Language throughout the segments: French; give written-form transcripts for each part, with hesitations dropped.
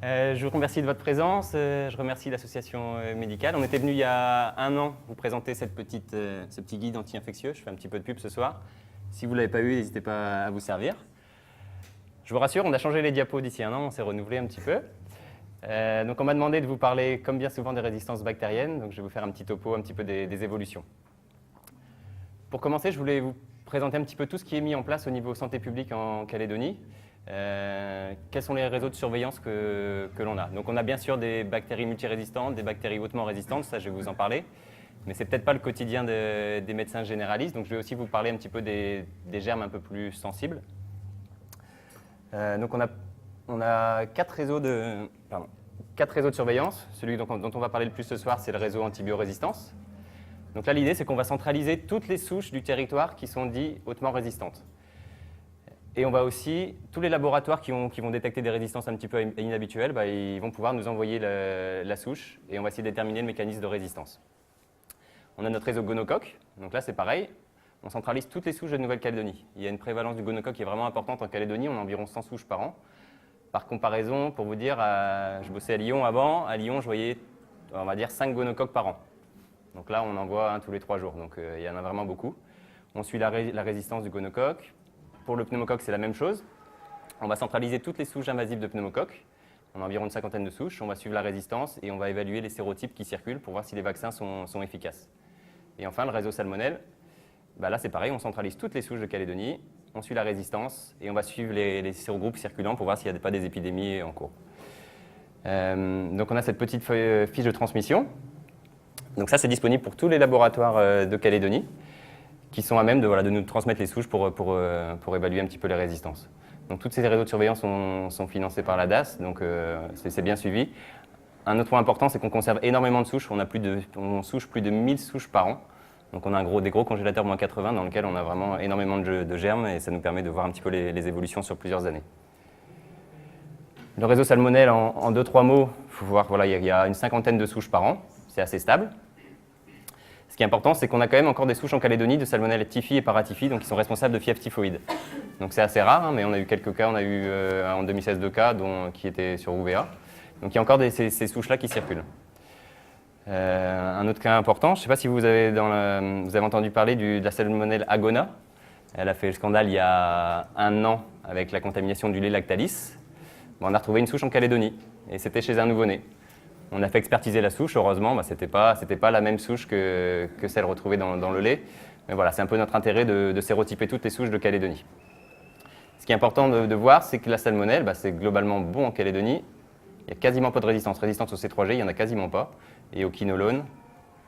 Je vous remercie de votre présence, je remercie l'association médicale. On était venu il y a un an vous présenter ce petit guide anti-infectieux. Je fais un petit peu de pub ce soir. Si vous ne l'avez pas eu, n'hésitez pas à vous servir. Je vous rassure, on a changé les diapos d'ici un an, on s'est renouvelé un petit peu. Donc on m'a demandé de vous parler, comme bien souvent, des résistances bactériennes. Donc je vais vous faire un petit topo un petit peu des évolutions. Pour commencer, je voulais vous présenter un petit peu tout ce qui est mis en place au niveau santé publique en Calédonie. Quels sont les réseaux de surveillance que l'on a. Donc on a bien sûr des bactéries multirésistantes, des bactéries hautement résistantes, ça je vais vous en parler, mais ce n'est peut-être pas le quotidien des médecins généralistes, donc je vais aussi vous parler un petit peu des germes un peu plus sensibles. Donc on a quatre réseaux de surveillance. Celui dont on va parler le plus ce soir, c'est le réseau antibiorésistance. Donc là l'idée c'est qu'on va centraliser toutes les souches du territoire qui sont dites hautement résistantes. Et on va aussi, tous les laboratoires qui vont détecter des résistances un petit peu inhabituelles, ils vont pouvoir nous envoyer la souche et on va essayer de déterminer le mécanisme de résistance. On a notre réseau gonocoque, donc là c'est pareil, on centralise toutes les souches de Nouvelle-Calédonie. Il y a une prévalence du gonocoque qui est vraiment importante en Calédonie, on a environ 100 souches par an. Par comparaison, pour vous dire, je bossais à Lyon avant, à Lyon je voyais, on va dire, 5 gonocoques par an. Donc là on en voit un tous les 3 jours, donc il y en a vraiment beaucoup. On suit la résistance du gonocoque. Pour le pneumocoque, c'est la même chose. On va centraliser toutes les souches invasives de pneumocoque. On a environ une cinquantaine de souches. On va suivre la résistance et on va évaluer les sérotypes qui circulent pour voir si les vaccins sont efficaces. Et enfin, le réseau salmonelle, là c'est pareil, on centralise toutes les souches de Calédonie, on suit la résistance et on va suivre les sérogroupes circulants pour voir s'il n'y a pas des épidémies en cours. Donc on a cette petite fiche de transmission. Donc ça, c'est disponible pour tous les laboratoires de Calédonie, qui sont à même de nous transmettre les souches pour évaluer un petit peu les résistances. Donc tous ces réseaux de surveillance sont financés par la DAS, donc c'est bien suivi. Un autre point important, c'est qu'on conserve énormément de souches, on souche plus de 1000 souches par an. Donc on a des gros congélateurs moins 80 dans lesquels on a vraiment énormément de germes et ça nous permet de voir un petit peu les évolutions sur plusieurs années. Le réseau salmonelle, en 2-3 mots, il faut voir, il y a une cinquantaine de souches par an, c'est assez stable. Ce qui est important, c'est qu'on a quand même encore des souches en Calédonie de salmonelle typhi et paratyphi, donc qui sont responsables de fièvre typhoïde. Donc c'est assez rare, mais on a eu quelques cas, on a eu en 2016 2 cas qui étaient sur UVA. Donc il y a encore ces souches-là qui circulent. Un autre cas important, je ne sais pas si vous avez entendu parler de la salmonelle Agona. Elle a fait le scandale il y a un an avec la contamination du lait Lactalis. On a retrouvé une souche en Calédonie, et c'était chez un nouveau-né. On a fait expertiser la souche, heureusement, ce n'était pas la même souche que celle retrouvée dans le lait. Mais voilà, c'est un peu notre intérêt de sérotyper toutes les souches de Calédonie. Ce qui est important de voir, c'est que la salmonelle, c'est globalement bon en Calédonie. Il n'y a quasiment pas de résistance. Résistance au C3G, il n'y en a quasiment pas. Et au quinolone,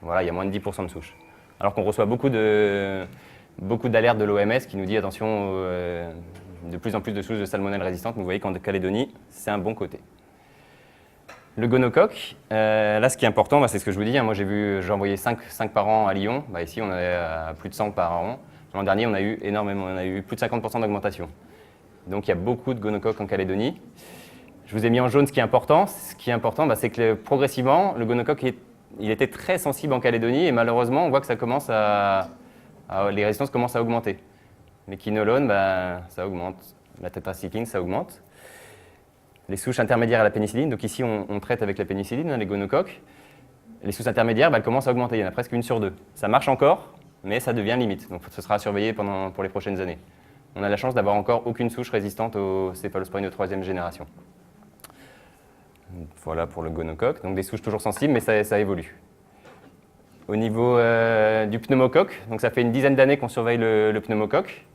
il y a moins de 10% de souches. Alors qu'on reçoit beaucoup d'alertes de l'OMS qui nous dit attention, de plus en plus de souches de salmonelle résistantes. Mais vous voyez qu'en Calédonie, c'est un bon côté. Le gonocoque, là ce qui est important, c'est ce que je vous dis, moi j'ai envoyé 5 par an à Lyon, ici on est à plus de 100 par an. L'an dernier on a eu énormément, on a eu plus de 50% d'augmentation. Donc il y a beaucoup de gonocoques en Calédonie. Je vous ai mis en jaune ce qui est important, c'est que progressivement le gonocoque il était très sensible en Calédonie et malheureusement on voit que les résistances commencent à augmenter. Les quinolones, ça augmente, la tétracycline ça augmente. Les souches intermédiaires à la pénicilline, donc ici on traite avec la pénicilline, les gonocoques. Les souches intermédiaires, elles commencent à augmenter, il y en a presque 1 sur 2. Ça marche encore, mais ça devient limite, donc ce sera à surveiller pour les prochaines années. On a la chance d'avoir encore aucune souche résistante au céphalosporine de 3e génération. Voilà pour le gonocoque, donc des souches toujours sensibles, mais ça évolue. Au niveau du pneumocoque, donc ça fait une dizaine d'années qu'on surveille le pneumocoque.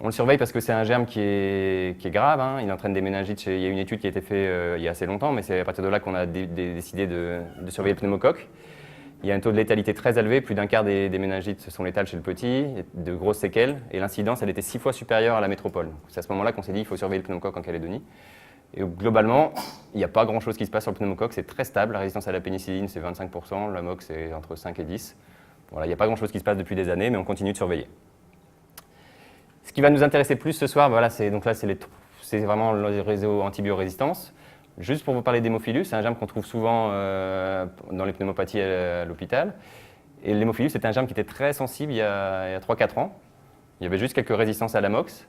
On le surveille parce que c'est un germe qui est grave, il entraîne des méningites. Il y a une étude qui a été faite il y a assez longtemps, mais c'est à partir de là qu'on a décidé de surveiller le pneumococque. Il y a un taux de létalité très élevé, plus d'un quart des méningites sont létales chez le petit, de grosses séquelles, et l'incidence elle était 6 fois supérieure à la métropole. C'est à ce moment-là qu'on s'est dit qu'il faut surveiller le pneumocoque en Calédonie. Et globalement, il n'y a pas grand-chose qui se passe sur le pneumocoque, c'est très stable. La résistance à la pénicilline c'est 25%, l'amox c'est entre 5 et 10. Voilà, il n'y a pas grand-chose qui se passe depuis des années, mais on continue de surveiller. Ce qui va nous intéresser plus ce soir, c'est vraiment le réseau antibiorésistance. Juste pour vous parler d'hémophilus, c'est un germe qu'on trouve souvent dans les pneumopathies à l'hôpital. Et l'hémophilus, c'est un germe qui était très sensible il y a 3-4 ans. Il y avait juste quelques résistances à l'amox.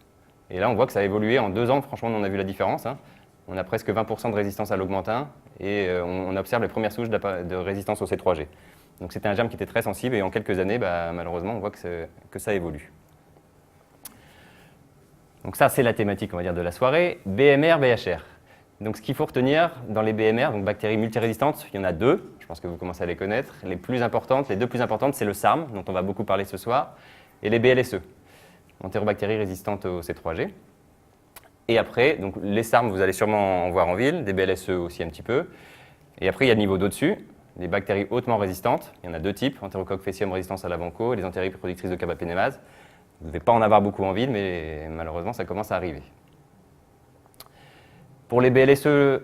Et là, on voit que ça a évolué en 2 ans. Franchement, on a vu la différence. on a presque 20% de résistance à l'augmentin et on observe les premières souches de résistance au C3G. Donc c'était un germe qui était très sensible et en quelques années, malheureusement, on voit que ça évolue. Donc ça, c'est la thématique, on va dire, de la soirée. BMR, BHR. Donc ce qu'il faut retenir dans les BMR, donc bactéries multirésistantes, il y en a deux, je pense que vous commencez à les connaître. Les deux plus importantes, c'est le SARM, dont on va beaucoup parler ce soir, et les BLSE, entérobactéries résistantes au C3G. Et après, donc les SARM, vous allez sûrement en voir en ville, des BLSE aussi un petit peu. Et après, il y a le niveau d'au-dessus, les bactéries hautement résistantes. Il y en a deux types, Enterocoque faecium résistance à l'avant-co et les entériques productrices de carbapenémase. Vous ne devez pas en avoir beaucoup en ville, mais malheureusement, ça commence à arriver. Pour les BLSE,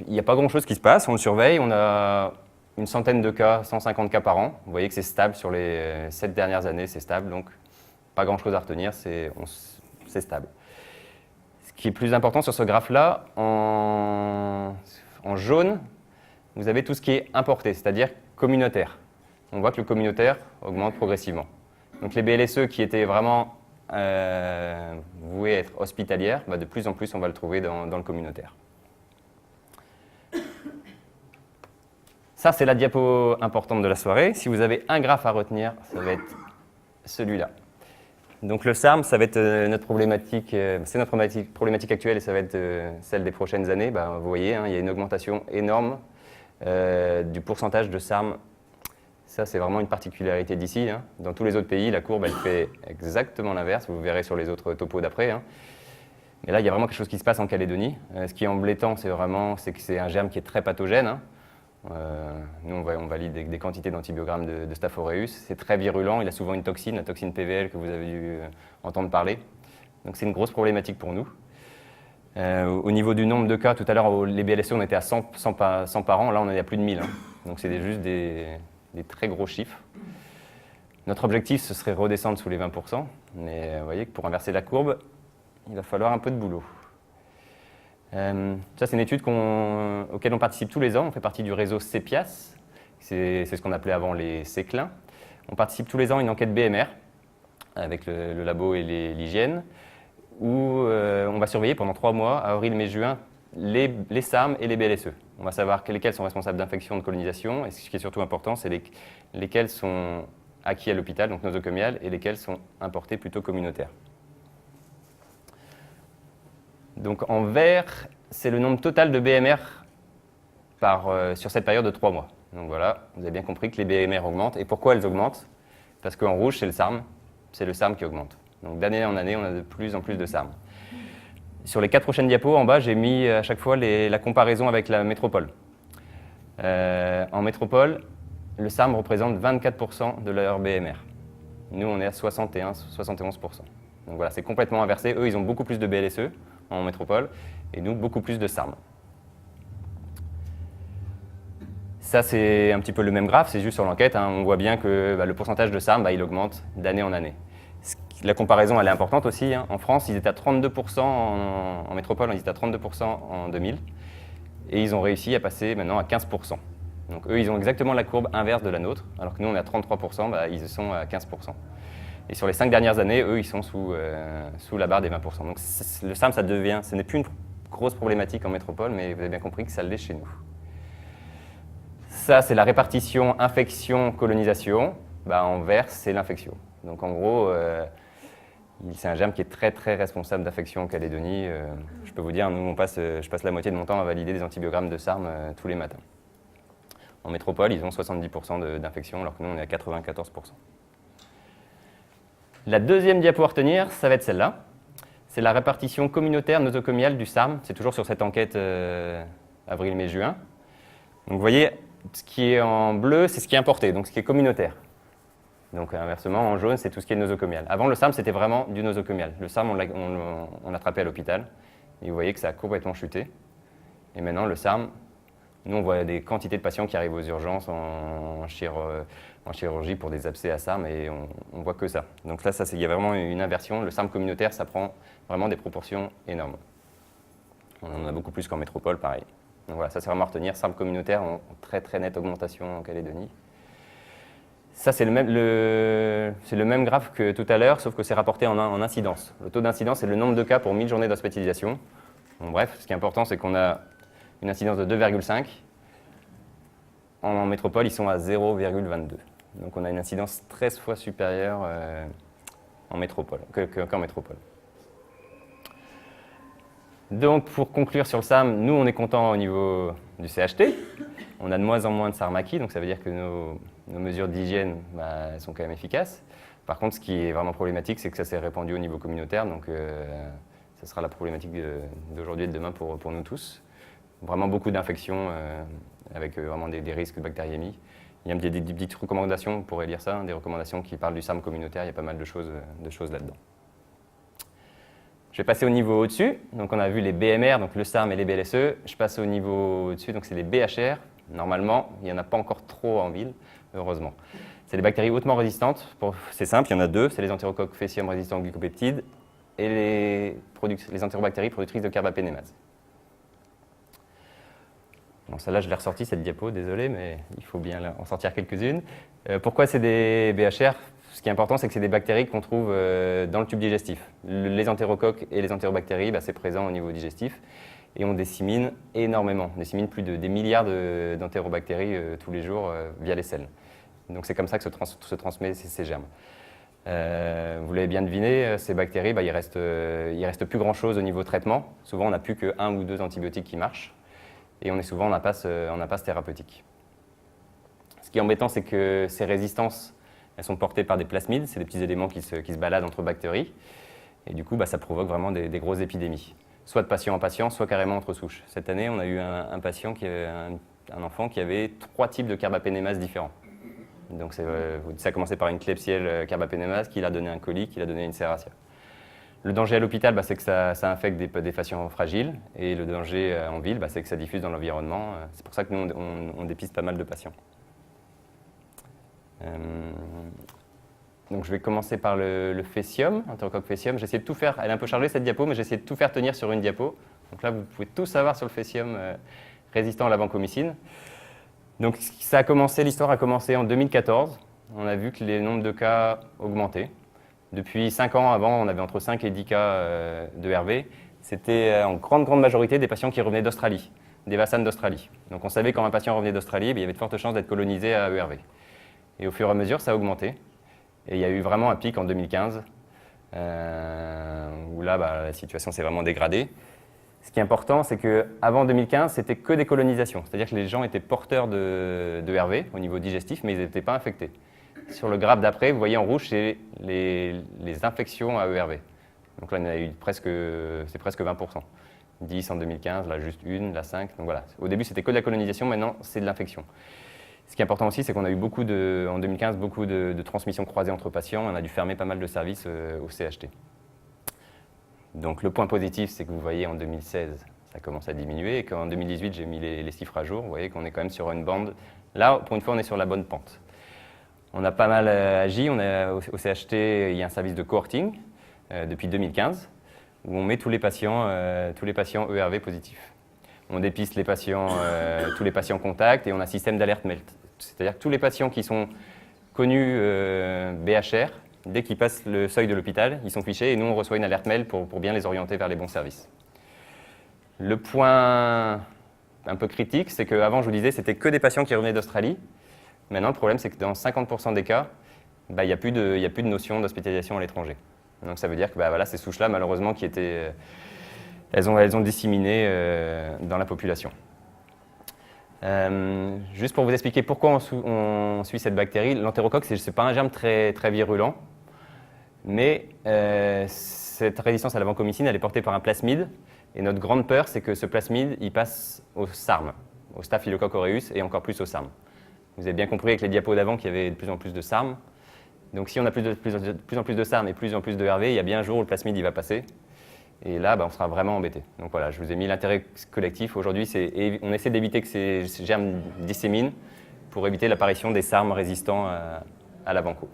il n'y a pas grand-chose qui se passe, on le surveille. On a une centaine de cas, 150 cas par an. Vous voyez que c'est stable sur les 7 dernières années, c'est stable, donc pas grand-chose à retenir, c'est stable. Ce qui est plus important sur ce graphe-là, en jaune, vous avez tout ce qui est importé, c'est-à-dire communautaire. On voit que le communautaire augmente progressivement. Donc les BLSE qui étaient vraiment vouées à être hospitalières, de plus en plus on va le trouver dans le communautaire. Ça, c'est la diapo importante de la soirée. Si vous avez un graphe à retenir, ça va être celui-là. Donc le SARM, ça va être notre problématique, c'est notre problématique actuelle et ça va être celle des prochaines années. Vous voyez, il y a une augmentation énorme du pourcentage de SARM. Ça, c'est vraiment une particularité d'ici. Dans tous les autres pays, la courbe, elle fait exactement l'inverse. Vous verrez sur les autres topos d'après. Mais là, il y a vraiment quelque chose qui se passe en Calédonie. Ce qui est embêtant, c'est que c'est un germe qui est très pathogène. Nous, on valide des quantités d'antibiogrammes de Staph aureus. C'est très virulent. Il a souvent une toxine, la toxine PVL que vous avez dû entendre parler. Donc, c'est une grosse problématique pour nous. Au niveau du nombre de cas, tout à l'heure, les BLSE, on était à 100 par an. Là, on est à plus de 1000. Donc, c'est juste des très gros chiffres. Notre objectif, ce serait redescendre sous les 20%, mais vous voyez que pour inverser la courbe, il va falloir un peu de boulot. Ça, c'est une étude auquel on participe tous les ans. On fait partie du réseau CEPIAS, c'est ce qu'on appelait avant les CECLIN. On participe tous les ans à une enquête BMR avec le labo et l'hygiène, où on va surveiller pendant 3 mois, avril, mai, juin, les SARM et les BLSE. On va savoir lesquels sont responsables d'infections de colonisation, et ce qui est surtout important, c'est lesquels sont acquis à l'hôpital, donc nosocomiales, et lesquels sont importés plutôt communautaires. Donc en vert, c'est le nombre total de BMR sur cette période de 3 mois. Donc voilà, vous avez bien compris que les BMR augmentent. Et pourquoi elles augmentent? Parce qu'en rouge, c'est le SARM qui augmente. Donc d'année en année, on a de plus en plus de SARM. Sur les 4 prochaines diapos, en bas, j'ai mis à chaque fois la comparaison avec la métropole. En métropole, le SARM représente 24% de leur BMR. Nous, on est à 71%. Donc voilà, c'est complètement inversé. Eux, ils ont beaucoup plus de BLSE en métropole, et nous, beaucoup plus de SARM. Ça, c'est un petit peu le même graphe, c'est juste sur l'enquête. On voit bien que le pourcentage de SARM, il augmente d'année en année. La comparaison, elle est importante aussi. En France, ils étaient à 32% en métropole, ils étaient à 32% en 2000. Et ils ont réussi à passer maintenant à 15%. Donc eux, ils ont exactement la courbe inverse de la nôtre, alors que nous, on est à 33%, ils sont à 15%. Et sur les 5 dernières années, eux, ils sont sous la barre des 20%. Donc le SARM, ce n'est plus une grosse problématique en métropole, mais vous avez bien compris que ça l'est chez nous. Ça, c'est la répartition infection-colonisation. En vert, c'est l'infection. Donc en gros, c'est un germe qui est très très responsable d'infection en Calédonie. Je peux vous dire, nous, je passe la moitié de mon temps à valider des antibiogrammes de SARM tous les matins. En métropole, ils ont 70% d'infection, alors que nous, on est à 94%. La deuxième diapo à retenir, ça va être celle-là. C'est la répartition communautaire nosocomiale du SARM. C'est toujours sur cette enquête avril, mai, juin. Donc vous voyez, ce qui est en bleu, c'est ce qui est importé, donc ce qui est communautaire. Donc inversement, en jaune, c'est tout ce qui est nosocomial. Avant, le SARM, c'était vraiment du nosocomial. Le SARM, on l'a attrapé à l'hôpital. Et vous voyez que ça a complètement chuté. Et maintenant, le SARM, nous, on voit des quantités de patients qui arrivent aux urgences en chirurgie pour des abcès à SARM, et on voit que ça. Donc là, il y a vraiment une inversion. Le SARM communautaire, ça prend vraiment des proportions énormes. On en a beaucoup plus qu'en métropole, pareil. Donc voilà, ça c'est vraiment à retenir. SARM communautaire en très très nette augmentation en Calédonie. Ça, c'est le même graphe que tout à l'heure, sauf que c'est rapporté en incidence. Le taux d'incidence, c'est le nombre de cas pour 1000 journées d'hospitalisation. Bon, bref, ce qui est important, c'est qu'on a une incidence de 2,5. En métropole, ils sont à 0,22. Donc on a une incidence 13 fois supérieure en métropole, qu'en métropole. Donc pour conclure sur le SARM, nous on est content au niveau du CHT. On a de moins en moins de SARM acquis, donc ça veut dire que nos mesures d'hygiène elles sont quand même efficaces. Par contre, ce qui est vraiment problématique, c'est que ça s'est répandu au niveau communautaire, donc ça sera la problématique d'aujourd'hui et de demain pour nous tous. Vraiment beaucoup d'infections avec vraiment des risques de bactériémie. Il y a des petites recommandations, on pourrait lire ça, des recommandations qui parlent du SARM communautaire, il y a pas mal de choses là-dedans. Je vais passer au niveau au-dessus. Donc on a vu les BMR, donc le SARM et les BLSE. Je passe au niveau au-dessus, donc c'est les BHR. Normalement, il n'y en a pas encore trop en ville, heureusement. C'est les bactéries hautement résistantes. C'est simple, il y en a deux. C'est les entérocoques Faecium résistants aux glycopeptides et les entérobactéries productrices de carbapénémase. Bon, celle-là, je l'ai ressortie, cette diapo, désolé, mais il faut bien en sortir quelques-unes. Pourquoi c'est des BHR? Ce qui est important, c'est que c'est des bactéries qu'on trouve dans le tube digestif. Les entérocoques et les entérobactéries, c'est présent au niveau digestif. Et on dissémine énormément. On dissémine plus des milliards d'entérobactéries tous les jours via les selles. Donc c'est comme ça que se transmet ces germes. Vous l'avez bien deviné, ces bactéries, il reste plus grand-chose au niveau traitement. Souvent, on n'a plus qu'un ou deux antibiotiques qui marchent. Et on est souvent en impasse thérapeutique. Ce qui est embêtant, c'est que ces résistances, elles sont portées par des plasmides, c'est des petits éléments qui se baladent entre bactéries. Et du coup, ça provoque vraiment des grosses épidémies. Soit de patient en patient, soit carrément entre souches. Cette année, on a eu un patient, un enfant qui avait 3 types de carbapénémase différents. Donc ça a commencé par une Klebsiella carbapénémase, qui l'a donné un colique, qui l'a donné une Serratia. Le danger à l'hôpital, c'est que ça infecte des patients fragiles. Et le danger en ville, c'est que ça diffuse dans l'environnement. C'est pour ça que nous, on dépiste pas mal de patients. Donc je vais commencer par le Faecium, entérocoque Faecium. J'ai essayé de tout faire, elle est un peu chargée cette diapo, mais j'ai essayé de tout faire tenir sur une diapo. Donc là, vous pouvez tout savoir sur le Faecium résistant à la vancomycine. Donc l'histoire a commencé en 2014. On a vu que les nombres de cas augmentaient. Depuis 5 ans avant, on avait entre 5 et 10 cas de RV. C'était en grande majorité des patients qui revenaient d'Australie, des Vassanes d'Australie. Donc on savait que quand un patient revenait d'Australie, il y avait de fortes chances d'être colonisé à ERV. Et au fur et à mesure, ça a augmenté. Et il y a eu vraiment un pic en 2015, où là, la situation s'est vraiment dégradée. Ce qui est important, c'est qu'avant 2015, c'était que des colonisations. C'est-à-dire que les gens étaient porteurs de ERV au niveau digestif, mais ils n'étaient pas infectés. Sur le graphe d'après, vous voyez en rouge, c'est les infections à ERV. Donc là, il y en a eu c'est presque 20%. 10 en 2015, là juste une, là 5. Donc voilà. Au début, c'était que de la colonisation, maintenant, c'est de l'infection. Ce qui est important aussi, c'est qu'on a eu en 2015 beaucoup de transmissions croisées entre patients. On a dû fermer pas mal de services au CHT. Donc le point positif, c'est que vous voyez en 2016, ça commence à diminuer. Et qu'en 2018, j'ai mis les chiffres à jour. Vous voyez qu'on est quand même sur une bande. Là, pour une fois, on est sur la bonne pente. On a pas mal agi. Au CHT, il y a un service de cohorting depuis 2015 où on met tous les patients ERV positifs. On dépiste tous les patients contacts et on a un système d'alerte MELT. C'est-à-dire que tous les patients qui sont connus BHR, dès qu'ils passent le seuil de l'hôpital, ils sont fichés et nous on reçoit une alerte mail pour bien les orienter vers les bons services. Le point un peu critique, c'est qu'avant, je vous disais, c'était que des patients qui revenaient d'Australie. Maintenant, le problème, c'est que dans 50% des cas, il n'y a plus de notion d'hospitalisation à l'étranger. Donc ça veut dire que ces souches-là, malheureusement, elles ont disséminé dans la population. Juste pour vous expliquer pourquoi on suit cette bactérie, l'entérocoque, ce n'est pas un germe très, très virulent, mais cette résistance à la vancomycine, elle est portée par un plasmide. Et notre grande peur, c'est que ce plasmide, il passe au SARM, au Staphylococcus aureus, et encore plus au SARM. Vous avez bien compris avec les diapos d'avant qu'il y avait de plus en plus de SARM. Donc si on a de plus en plus de SARM et plus en plus de RV, il y a bien un jour où le plasmide il va passer. Et là, on sera vraiment embêté. Donc voilà, je vous ai mis l'intérêt collectif. Aujourd'hui, on essaie d'éviter que ces germes disséminent pour éviter l'apparition des SARM résistants à la vanco.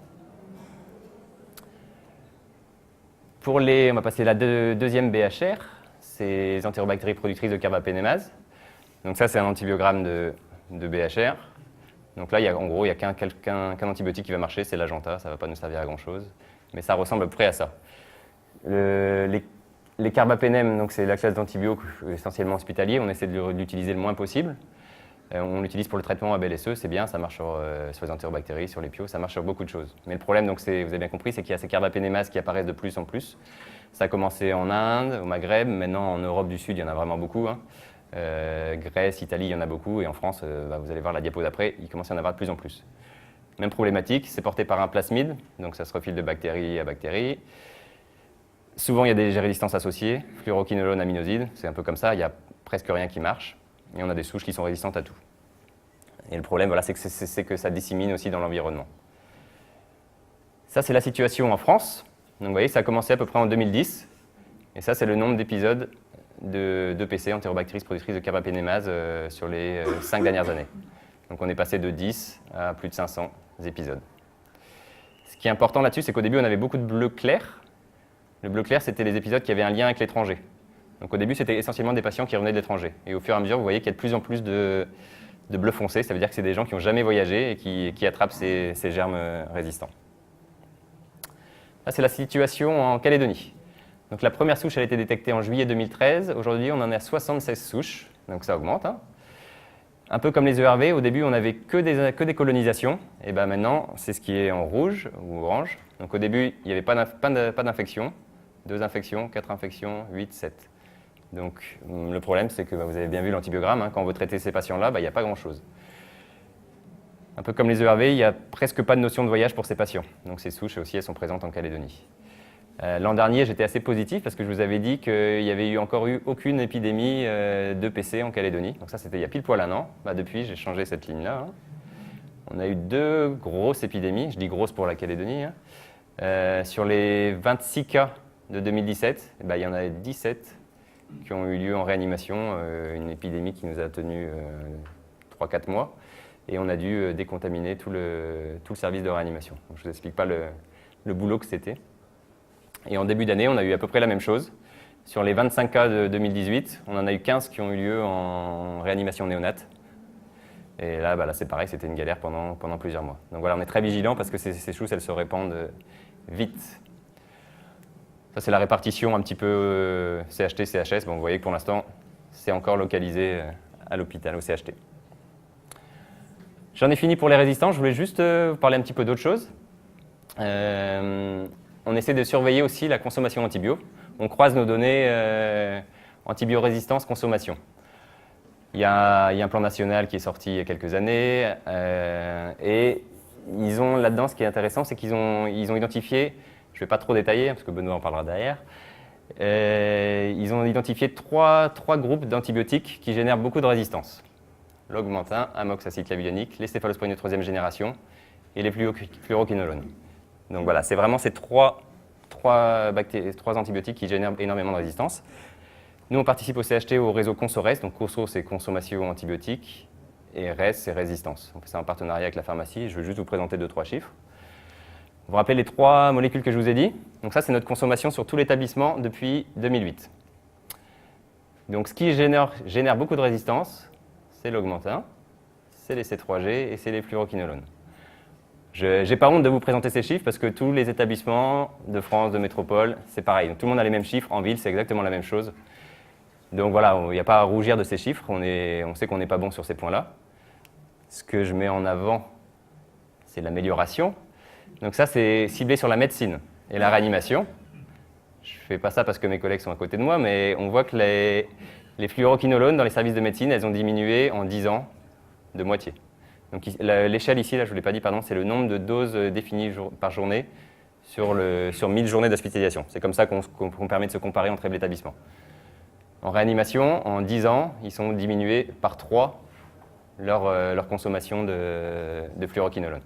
On va passer à la deuxième BHR, c'est les entérobactéries productrices de carbapénémase. Donc ça, c'est un antibiogramme de BHR. Donc là, en gros, il n'y a qu'un antibiotique qui va marcher, c'est l'Agenta, ça ne va pas nous servir à grand-chose. Mais ça ressemble à peu près à ça. Les carbapénèmes, donc c'est la classe d'antibiotiques essentiellement hospitalier, on essaie de l'utiliser le moins possible. On l'utilise pour le traitement ABLSE, c'est bien, ça marche sur les entérobactéries, sur les pios, ça marche sur beaucoup de choses. Mais le problème, donc, vous avez bien compris, c'est qu'il y a ces carbapénémases qui apparaissent de plus en plus. Ça a commencé en Inde, au Maghreb, maintenant en Europe du Sud, il y en a vraiment beaucoup. Hein. Grèce, Italie, il y en a beaucoup, et en France, vous allez voir la diapo d'après, il commence à y en avoir de plus en plus. Même problématique, c'est porté par un plasmide, donc ça se refile de bactérie à bactérie. Souvent, il y a des résistances associées, fluoroquinolone, aminoside, c'est un peu comme ça, il n'y a presque rien qui marche. Et on a des souches qui sont résistantes à tout. Et le problème, voilà, c'est que ça dissémine aussi dans l'environnement. Ça, c'est la situation en France. Donc, vous voyez, ça a commencé à peu près en 2010. Et ça, c'est le nombre d'épisodes d'EPC, entérobactéries productrices de carbapénémase, sur les 5 dernières années. Donc, on est passé de 10 à plus de 500 épisodes. Ce qui est important là-dessus, c'est qu'au début, on avait beaucoup de bleu clair. Le bleu clair, c'était les épisodes qui avaient un lien avec l'étranger. Donc au début, c'était essentiellement des patients qui revenaient de l'étranger. Et au fur et à mesure, vous voyez qu'il y a de plus en plus de bleu foncé. Ça veut dire que c'est des gens qui n'ont jamais voyagé et qui attrapent ces germes résistants. Là, c'est la situation en Calédonie. Donc la première souche, elle a été détectée en juillet 2013. Aujourd'hui, on en est à 76 souches. Donc ça augmente. Hein. Un peu comme les ERV, au début, on n'avait que des colonisations. Et ben maintenant, c'est ce qui est en rouge ou orange. Donc au début, il n'y avait pas d'infection. 2 infections, 4 infections, 8, 7. Donc le problème, c'est que vous avez bien vu l'antibiogramme, hein, quand vous traitez ces patients-là, il n'y a pas grand-chose. Un peu comme les ERV, il n'y a presque pas de notion de voyage pour ces patients. Donc ces souches aussi, elles sont présentes en Calédonie. L'an dernier, j'étais assez positif parce que je vous avais dit qu'il n'y avait encore eu aucune épidémie d'EPC en Calédonie. Donc ça, c'était il y a pile poil un an. Depuis, j'ai changé cette ligne-là. Hein. On a eu 2 grosses épidémies, je dis grosses pour la Calédonie. Hein. Sur les 26 cas de 2017, il y en a 17 qui ont eu lieu en réanimation, une épidémie qui nous a tenu 3-4 mois, et on a dû décontaminer tout le service de réanimation. Donc, je ne vous explique pas le boulot que c'était. Et en début d'année, on a eu à peu près la même chose. Sur les 25 cas de 2018, on en a eu 15 qui ont eu lieu en réanimation néonate. Et là, là c'est pareil, c'était une galère pendant plusieurs mois. Donc voilà, on est très vigilants parce que ces chousses, elles se répandent vite. Ça, c'est la répartition un petit peu CHT, CHS. Bon, vous voyez que pour l'instant, c'est encore localisé à l'hôpital, au CHT. J'en ai fini pour les résistants. Je voulais juste vous parler un petit peu d'autre chose. On essaie de surveiller aussi la consommation antibio. On croise nos données antibiorésistance consommation. Il y a un plan national qui est sorti il y a quelques années. Et ils ont là-dedans, ce qui est intéressant, c'est qu'ils ont identifié, je ne vais pas trop détailler, parce que Benoît en parlera derrière, ils ont identifié trois groupes d'antibiotiques qui génèrent beaucoup de résistance. L'augmentin, amoxicillavudinique, les céphalosporines de 3e génération et les fluoroquinolones. Donc voilà, c'est vraiment ces trois antibiotiques qui génèrent énormément de résistance. Nous, on participe au CHT au réseau ConsoRes. Donc ConsoRes, c'est consommation antibiotique et RES, c'est résistance. On fait ça en partenariat avec la pharmacie. Je vais juste vous présenter 2-3 chiffres. Vous vous rappelez les 3 molécules que je vous ai dit? Donc ça, c'est notre consommation sur tout l'établissement depuis 2008. Donc ce qui génère beaucoup de résistance, c'est l'augmentin, c'est les C3G et c'est les fluoroquinolones. Je n'ai pas honte de vous présenter ces chiffres parce que tous les établissements de France, de métropole, c'est pareil. Donc, tout le monde a les mêmes chiffres. En ville, c'est exactement la même chose. Donc voilà, il n'y a pas à rougir de ces chiffres. On sait qu'on n'est pas bon sur ces points-là. Ce que je mets en avant, c'est l'amélioration. Donc ça, c'est ciblé sur la médecine et la réanimation. Je ne fais pas ça parce que mes collègues sont à côté de moi, mais on voit que les fluoroquinolones dans les services de médecine, elles ont diminué en 10 ans de moitié. Donc l'échelle ici, là, je ne vous l'ai pas dit, pardon, c'est le nombre de doses définies par journée sur 1000 journées d'hospitalisation. C'est comme ça qu'on permet de se comparer entre les établissements. En réanimation, en 10 ans, ils sont diminués par 3 leur consommation de fluoroquinolone.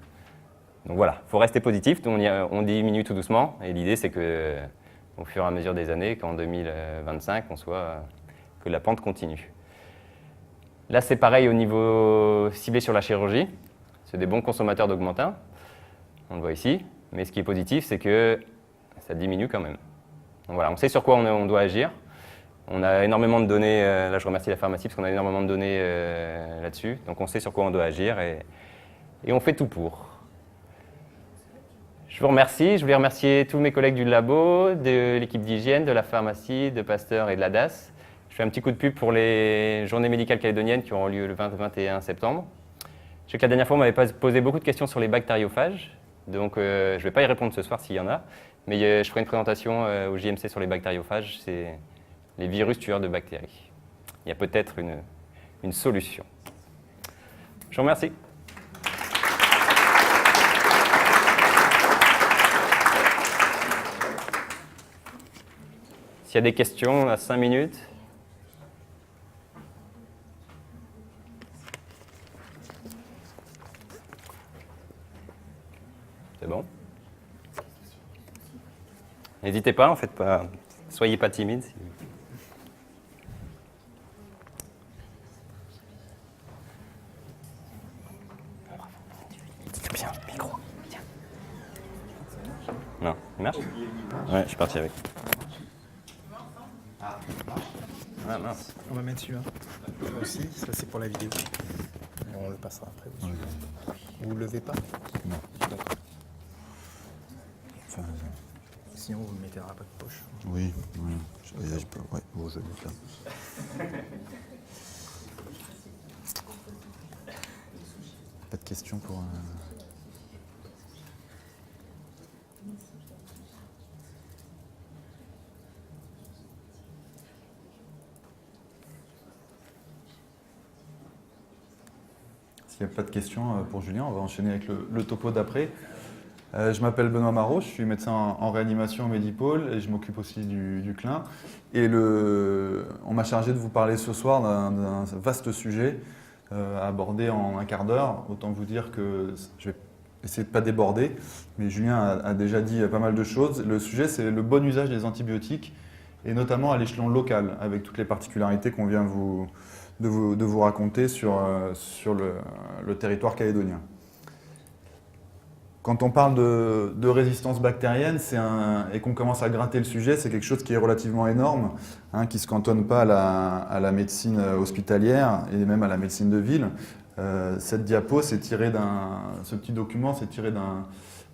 Donc voilà, il faut rester positif, on diminue tout doucement, et l'idée c'est qu'au fur et à mesure des années, qu'en 2025, que la pente continue. Là, c'est pareil au niveau ciblé sur la chirurgie. C'est des bons consommateurs d'augmentin. On le voit ici. Mais ce qui est positif, c'est que ça diminue quand même. Donc voilà, on sait sur quoi on doit agir. On a énormément de données. Là, je remercie la pharmacie parce qu'on a énormément de données là-dessus. Donc on sait sur quoi on doit agir et on fait tout pour. Je vous remercie. Je voulais remercier tous mes collègues du labo, de l'équipe d'hygiène, de la pharmacie, de Pasteur et de la DAS. Je fais un petit coup de pub pour les journées médicales calédoniennes qui auront lieu le 20-21 septembre. Je sais que la dernière fois, on m'avait posé beaucoup de questions sur les bactériophages. Donc, je ne vais pas y répondre ce soir s'il y en a. Mais je ferai une présentation au JMC sur les bactériophages. C'est les virus tueurs de bactéries. Il y a peut-être une solution. Je vous remercie. S'il y a des questions, on a 5 minutes. C'est bon. N'hésitez pas, en fait, soyez pas timide. Bien, micro. Tiens. Non, il marche? Ouais, je suis parti avec. Ah mince. On va mettre celui-là aussi, ça c'est pour la vidéo. Et on le passera après. Vous ne levez pas? Non. D'accord. Enfin, Sinon vous le mettez dans la poche poche. oui, oui. Je peux, ouais, bon, je vais le mettre là. Pas de questions pour... S'il n'y a pas de questions pour Julien, on va enchaîner avec le topo d'après. Je m'appelle Benoît Marot, je suis médecin en réanimation au Medipôle et je m'occupe aussi du CLIN. Et on m'a chargé de vous parler ce soir d'un vaste sujet à aborder en un quart d'heure. Autant vous dire que je vais essayer de ne pas déborder, mais Julien a déjà dit pas mal de choses. Le sujet, c'est le bon usage des antibiotiques, et notamment à l'échelon local, avec toutes les particularités qu'on vient de vous raconter sur le territoire calédonien. Quand on parle de résistance bactérienne et qu'on commence à gratter le sujet, c'est quelque chose qui est relativement énorme, qui ne se cantonne pas à la médecine hospitalière et même à la médecine de ville. Cette diapo, ce petit document, c'est tiré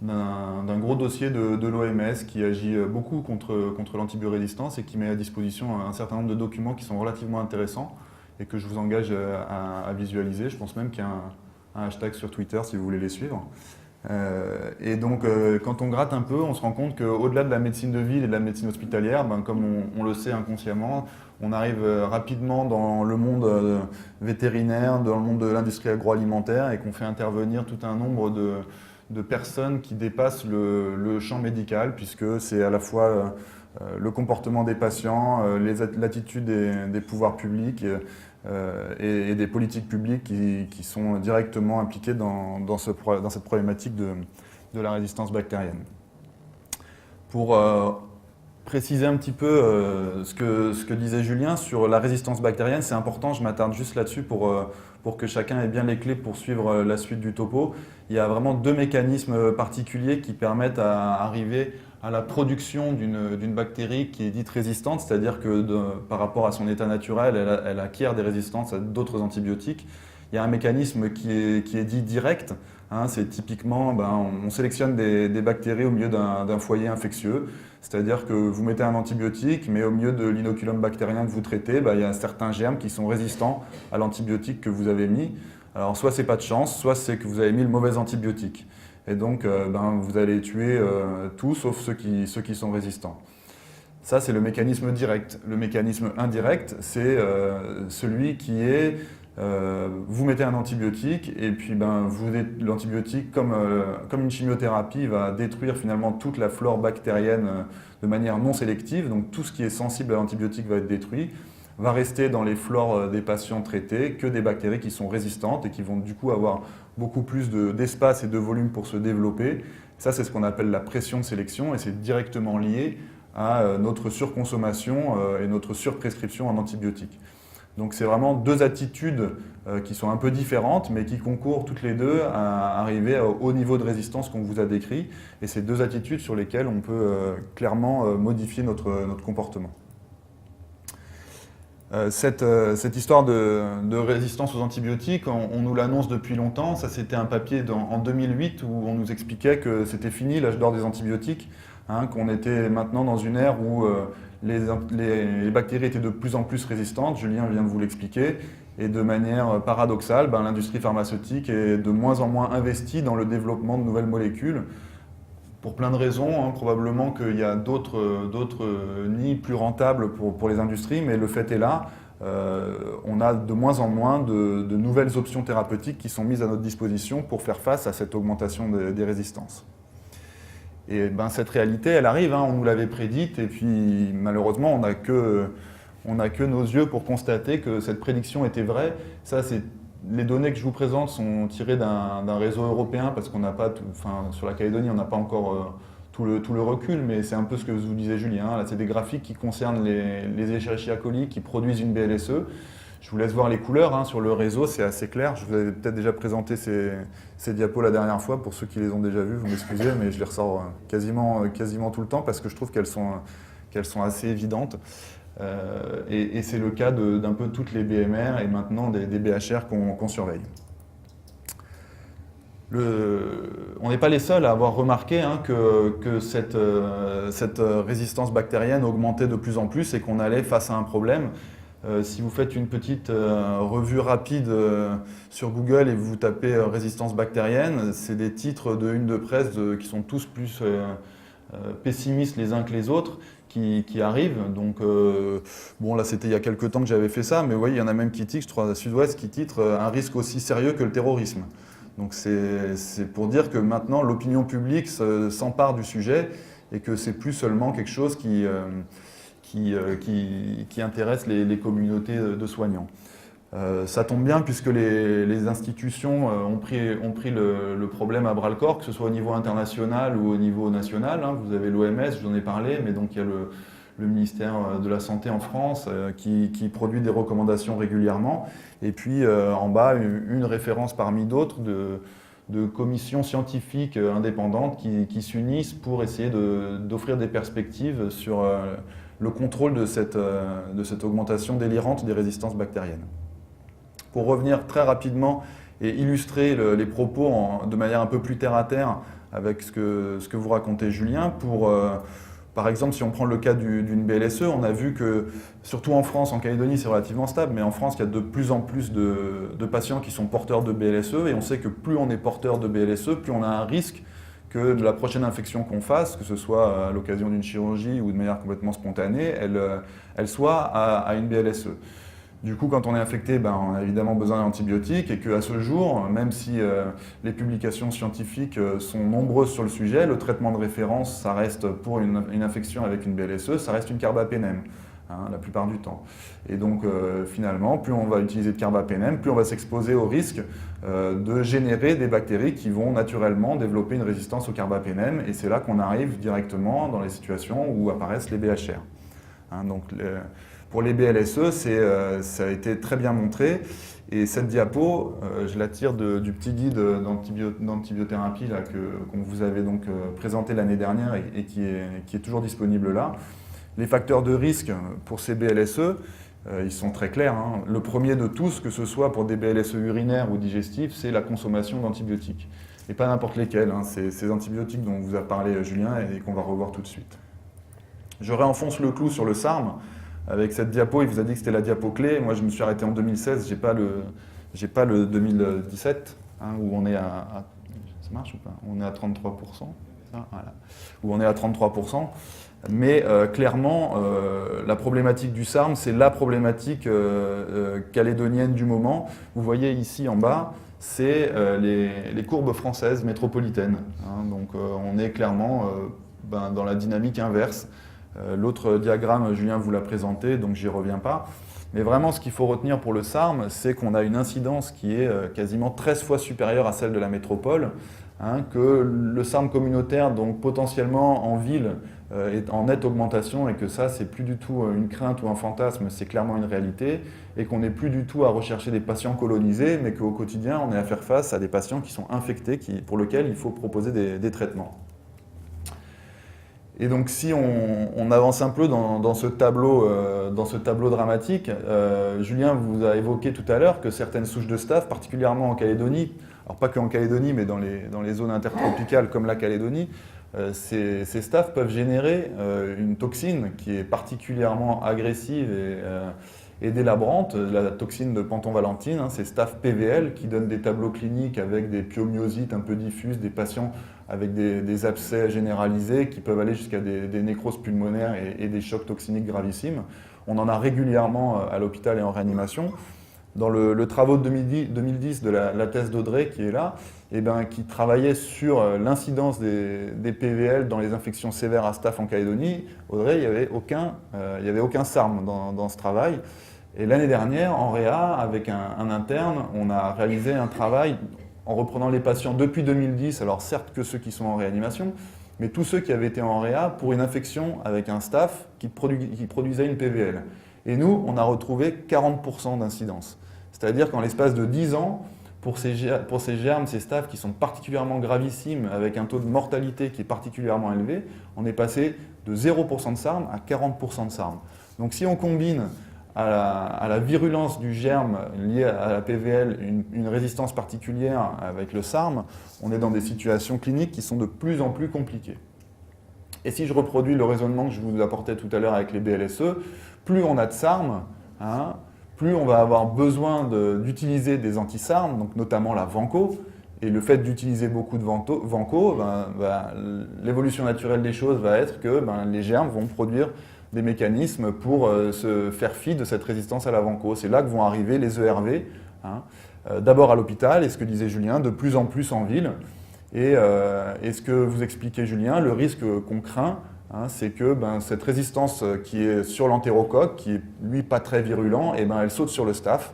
d'un gros dossier de l'OMS qui agit beaucoup contre l'antibiorésistance et qui met à disposition un certain nombre de documents qui sont relativement intéressants et que je vous engage à visualiser. Je pense même qu'il y a un hashtag sur Twitter si vous voulez les suivre. Et donc, quand on gratte un peu, on se rend compte qu'au-delà de la médecine de ville et de la médecine hospitalière, comme on le sait inconsciemment, on arrive rapidement dans le monde vétérinaire, dans le monde de l'industrie agroalimentaire et qu'on fait intervenir tout un nombre de personnes qui dépassent le champ médical, puisque c'est à la fois le comportement des patients, l'attitude des pouvoirs publics et des politiques publiques qui sont directement impliquées dans cette problématique de la résistance bactérienne. Pour préciser un petit peu ce que disait Julien sur la résistance bactérienne, c'est important, je m'attarde juste là-dessus pour que chacun ait bien les clés pour suivre la suite du topo. Il y a vraiment deux mécanismes particuliers qui permettent à arriver à la production d'une bactérie qui est dite résistante, c'est-à-dire que par rapport à son état naturel, elle acquiert des résistances à d'autres antibiotiques. Il y a un mécanisme qui est dit direct, c'est typiquement, on sélectionne des bactéries au milieu d'un foyer infectieux, c'est-à-dire que vous mettez un antibiotique, mais au milieu de l'inoculum bactérien que vous traitez, il y a certains germes qui sont résistants à l'antibiotique que vous avez mis. Alors soit c'est pas de chance, soit c'est que vous avez mis le mauvais antibiotique. Et donc, vous allez tuer tout sauf ceux qui sont résistants. Ça, c'est le mécanisme direct. Le mécanisme indirect, c'est celui qui est, vous mettez un antibiotique et puis l'antibiotique, comme une chimiothérapie, va détruire finalement toute la flore bactérienne de manière non sélective. Donc tout ce qui est sensible à l'antibiotique va être détruit. Va rester dans les flores des patients traités que des bactéries qui sont résistantes et qui vont du coup avoir beaucoup plus d'espace et de volume pour se développer. Ça, c'est ce qu'on appelle la pression de sélection et c'est directement lié à notre surconsommation et notre surprescription en antibiotiques. Donc c'est vraiment deux attitudes qui sont un peu différentes mais qui concourent toutes les deux à arriver au haut niveau de résistance qu'on vous a décrit. Et c'est deux attitudes sur lesquelles on peut clairement modifier notre comportement. Cette histoire de résistance aux antibiotiques, on nous l'annonce depuis longtemps. Ça, c'était un papier en 2008 où on nous expliquait que c'était fini l'âge d'or des antibiotiques, hein, qu'on était maintenant dans une ère où les bactéries étaient de plus en plus résistantes. Julien vient de vous l'expliquer. Et de manière paradoxale, l'industrie pharmaceutique est de moins en moins investie dans le développement de nouvelles molécules. Pour plein de raisons, hein, probablement qu'il y a d'autres nids plus rentables pour les industries, mais le fait est là, on a de moins en moins de nouvelles options thérapeutiques qui sont mises à notre disposition pour faire face à cette augmentation des résistances. Et cette réalité, elle arrive, hein, on nous l'avait prédite, et puis malheureusement, on n'a que nos yeux pour constater que cette prédiction était vraie. Ça, les données que je vous présente sont tirées d'un réseau européen parce qu'on n'a pas, sur la Calédonie, on n'a pas encore tout le recul, mais c'est un peu ce que vous disait Julien. Là, c'est des graphiques qui concernent les Escherichia coli qui produisent une BLSE. Je vous laisse voir les couleurs, hein, sur le réseau, c'est assez clair. Je vous avais peut-être déjà présenté ces diapos la dernière fois. Pour ceux qui les ont déjà vus, vous m'excusez, mais je les ressors quasiment tout le temps parce que je trouve qu'elles sont assez évidentes. Et c'est le cas d'un peu toutes les BMR et maintenant des BHR qu'on surveille. On n'est pas les seuls à avoir remarqué, hein, que cette résistance bactérienne augmentait de plus en plus et qu'on allait face à un problème. Si vous faites une petite revue rapide sur Google et vous tapez résistance bactérienne, c'est des titres de une de presse qui sont tous plus pessimistes les uns que les autres qui arrivent. Donc, bon, là, c'était il y a quelques temps que j'avais fait ça, mais vous voyez, il y en a même qui titrent, je crois, à Sud-Ouest, qui titre un risque aussi sérieux que le terrorisme. Donc, c'est pour dire que maintenant, l'opinion publique s'empare du sujet et que c'est plus seulement quelque chose qui intéresse les communautés de soignants. Ça tombe bien puisque les institutions ont pris le problème à bras-le-corps, que ce soit au niveau international ou au niveau national. Hein. Vous avez l'OMS, je vous en ai parlé, mais donc il y a le ministère de la Santé en France qui produit des recommandations régulièrement. Et puis en bas, une référence parmi d'autres de commissions scientifiques indépendantes qui s'unissent pour essayer d'offrir des perspectives sur le contrôle de cette augmentation délirante des résistances bactériennes. Pour revenir très rapidement et illustrer les propos de manière un peu plus terre-à-terre avec ce que vous racontez Julien, par exemple, si on prend le cas d'une BLSE, on a vu que, surtout en France, en Calédonie c'est relativement stable, mais en France il y a de plus en plus de patients qui sont porteurs de BLSE, et on sait que plus on est porteur de BLSE, plus on a un risque que de la prochaine infection qu'on fasse, que ce soit à l'occasion d'une chirurgie ou de manière complètement spontanée, elle soit à une BLSE. Du coup, quand on est infecté, on a évidemment besoin d'antibiotiques et qu'à ce jour, même si les publications scientifiques sont nombreuses sur le sujet, le traitement de référence, ça reste pour une infection avec une BLSE, ça reste une carbapénème, hein, la plupart du temps. Et donc finalement, plus on va utiliser de carbapénème, plus on va s'exposer au risque de générer des bactéries qui vont naturellement développer une résistance au carbapénème. Et c'est là qu'on arrive directement dans les situations où apparaissent les BHR. Hein, donc, pour les BLSE, ça a été très bien montré. Et cette diapo, je la tire du petit guide d'antibiothérapie qu'on vous avait donc présenté l'année dernière et qui est toujours disponible là. Les facteurs de risque pour ces BLSE, ils sont très clairs. Hein. Le premier de tous, que ce soit pour des BLSE urinaires ou digestifs, c'est la consommation d'antibiotiques. Et pas n'importe lesquels. Hein. C'est ces antibiotiques dont vous a parlé Julien et qu'on va revoir tout de suite. Je réenfonce le clou sur le SARM. Avec cette diapo, il vous a dit que c'était la diapo clé. Moi, je me suis arrêté en 2016. J'ai pas le 2017, hein, où on est à ça marche ou pas? On est à 33%. Ça, voilà. Où on est à 33%. Mais clairement, la problématique du SARM, c'est la problématique calédonienne du moment. Vous voyez ici en bas, c'est les courbes françaises métropolitaines. Hein, donc on est clairement dans la dynamique inverse. L'autre diagramme, Julien vous l'a présenté, donc j'y reviens pas. Mais vraiment, ce qu'il faut retenir pour le SARM, c'est qu'on a une incidence qui est quasiment 13 fois supérieure à celle de la métropole, hein, que le SARM communautaire, donc potentiellement en ville, est en nette augmentation et que ça, c'est plus du tout une crainte ou un fantasme, c'est clairement une réalité, et qu'on n'est plus du tout à rechercher des patients colonisés, mais qu'au quotidien, on est à faire face à des patients qui sont infectés, pour lesquels il faut proposer des traitements. Et donc si on avance un peu dans ce tableau dramatique, Julien vous a évoqué tout à l'heure que certaines souches de staph, particulièrement en Calédonie, alors pas qu'en Calédonie, mais dans les zones intertropicales comme la Calédonie, ces staph peuvent générer une toxine qui est particulièrement agressive et délabrante, la toxine de pentonvalentine, hein, c'est staph PVL qui donne des tableaux cliniques avec des pyomyosites un peu diffuses, des patients avec des abcès généralisés qui peuvent aller jusqu'à des nécroses pulmonaires et des chocs toxiniques gravissimes. On en a régulièrement à l'hôpital et en réanimation. Dans le travaux de 2010 de la thèse d'Audrey qui est là, qui travaillait sur l'incidence des PVL dans les infections sévères à staph en Calédonie, Audrey, il n'y avait aucun SARM dans ce travail. Et l'année dernière, en réa, avec un interne, on a réalisé un travail en reprenant les patients depuis 2010, alors certes que ceux qui sont en réanimation, mais tous ceux qui avaient été en réa pour une infection avec un staph qui produisait une PVL. Et nous, on a retrouvé 40% d'incidence. C'est-à-dire qu'en l'espace de 10 ans, pour ces germes, ces staph qui sont particulièrement gravissimes, avec un taux de mortalité qui est particulièrement élevé, on est passé de 0% de SARM à 40% de SARM. Donc si on combine à la virulence du germe liée à la PVL une résistance particulière avec le SARM, on est dans des situations cliniques qui sont de plus en plus compliquées. Et si je reproduis le raisonnement que je vous apportais tout à l'heure avec les BLSE, plus on a de SARM, hein, plus on va avoir besoin d'utiliser des anti-SARM, donc notamment la vanco. Et le fait d'utiliser beaucoup de vanco, l'évolution naturelle des choses va être que les germes vont produire des mécanismes pour se faire fi de cette résistance à la vanco. C'est là que vont arriver les ERV, hein, d'abord à l'hôpital, et ce que disait Julien, de plus en plus en ville. Et ce que vous expliquez, Julien, le risque qu'on craint, hein, c'est que cette résistance qui est sur l'entérocoque, qui est lui pas très virulent, elle saute sur le staph,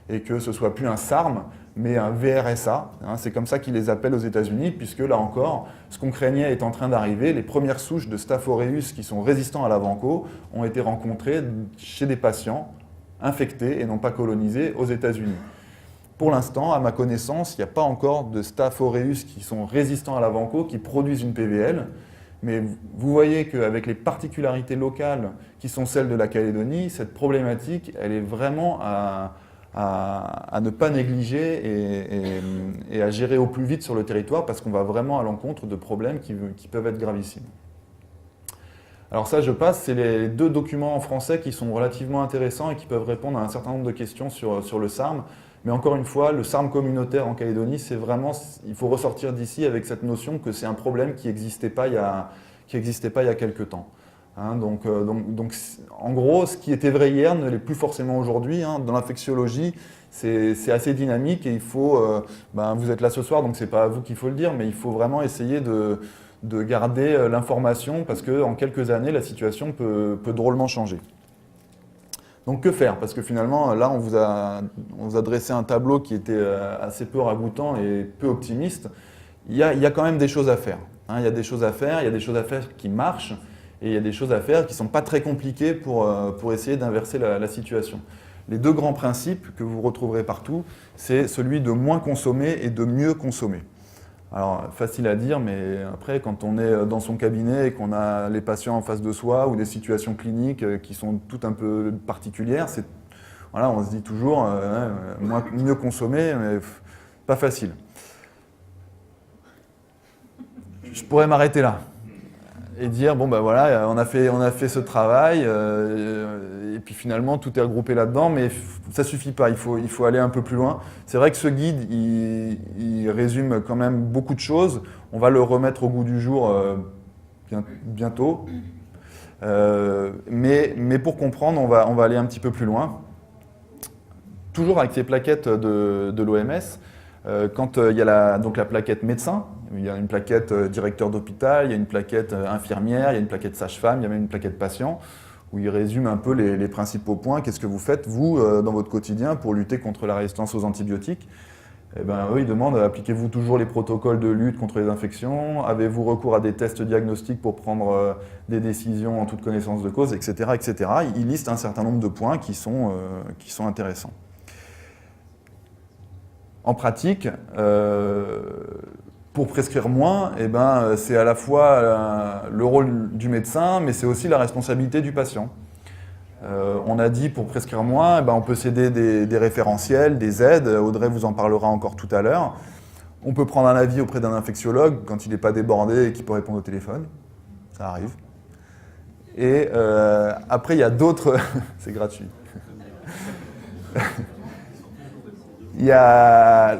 et que ce soit plus un SARM, mais un VRSA. Hein, c'est comme ça qu'ils les appellent aux États-Unis, puisque là encore, ce qu'on craignait est en train d'arriver. Les premières souches de Staph aureus qui sont résistants à la vanco ont été rencontrées chez des patients infectés et non pas colonisés aux États-Unis. Pour l'instant, à ma connaissance, il n'y a pas encore de Staph aureus qui sont résistants à la vanco, qui produisent une PVL. Mais vous voyez qu'avec les particularités locales qui sont celles de la Calédonie, cette problématique, elle est vraiment à ne pas négliger et à gérer au plus vite sur le territoire parce qu'on va vraiment à l'encontre de problèmes qui peuvent être gravissimes. Alors ça, je passe, c'est les deux documents en français qui sont relativement intéressants et qui peuvent répondre à un certain nombre de questions sur le SARM. Mais encore une fois, le SARM communautaire en Calédonie, c'est vraiment, il faut ressortir d'ici avec cette notion que c'est un problème qui n'existait pas il y a quelques temps. Hein, donc, en gros, ce qui était vrai hier ne l'est plus forcément aujourd'hui. Hein. Dans l'infectiologie, c'est assez dynamique et il faut, vous êtes là ce soir, donc ce n'est pas à vous qu'il faut le dire, mais il faut vraiment essayer de garder l'information parce qu'en quelques années, la situation peut drôlement changer. Donc que faire? Parce que finalement, là, on vous a dressé un tableau qui était assez peu ragoûtant et peu optimiste. Il y a quand même des choses à faire. Hein. Il y a des choses à faire, il y a des choses à faire qui marchent. Et il y a des choses à faire qui ne sont pas très compliquées pour essayer d'inverser la situation. Les deux grands principes que vous retrouverez partout, c'est celui de moins consommer et de mieux consommer. Alors, facile à dire, mais après, quand on est dans son cabinet et qu'on a les patients en face de soi ou des situations cliniques qui sont toutes un peu particulières, voilà, on se dit toujours mieux consommer, mais pas facile. Je pourrais m'arrêter là et dire, bon ben voilà, on a fait ce travail, et puis finalement tout est regroupé là-dedans, mais ça ne suffit pas, il faut aller un peu plus loin. C'est vrai que ce guide, il résume quand même beaucoup de choses, on va le remettre au goût du jour bientôt, mais pour comprendre, on va aller un petit peu plus loin. Toujours avec ces plaquettes de l'OMS, quand il y a la plaquette médecin, il y a une plaquette directeur d'hôpital, il y a une plaquette infirmière, il y a une plaquette sage-femme, il y a même une plaquette patient, où il résume un peu les principaux points. Qu'est-ce que vous faites, vous, dans votre quotidien, pour lutter contre la résistance aux antibiotiques? Eux, ils demandent, appliquez-vous toujours les protocoles de lutte contre les infections? Avez-vous recours à des tests diagnostiques pour prendre des décisions en toute connaissance de cause, etc., etc. Ils listent un certain nombre de points qui sont intéressants. En pratique, pour prescrire moins, eh ben, c'est à la fois le rôle du médecin, mais c'est aussi la responsabilité du patient. On a dit pour prescrire moins, eh ben, on peut s'aider des référentiels, des aides. Audrey vous en parlera encore tout à l'heure. On peut prendre un avis auprès d'un infectiologue quand il n'est pas débordé et qu'il peut répondre au téléphone. Ça arrive. Et après, il y a d'autres... c'est gratuit. Il y a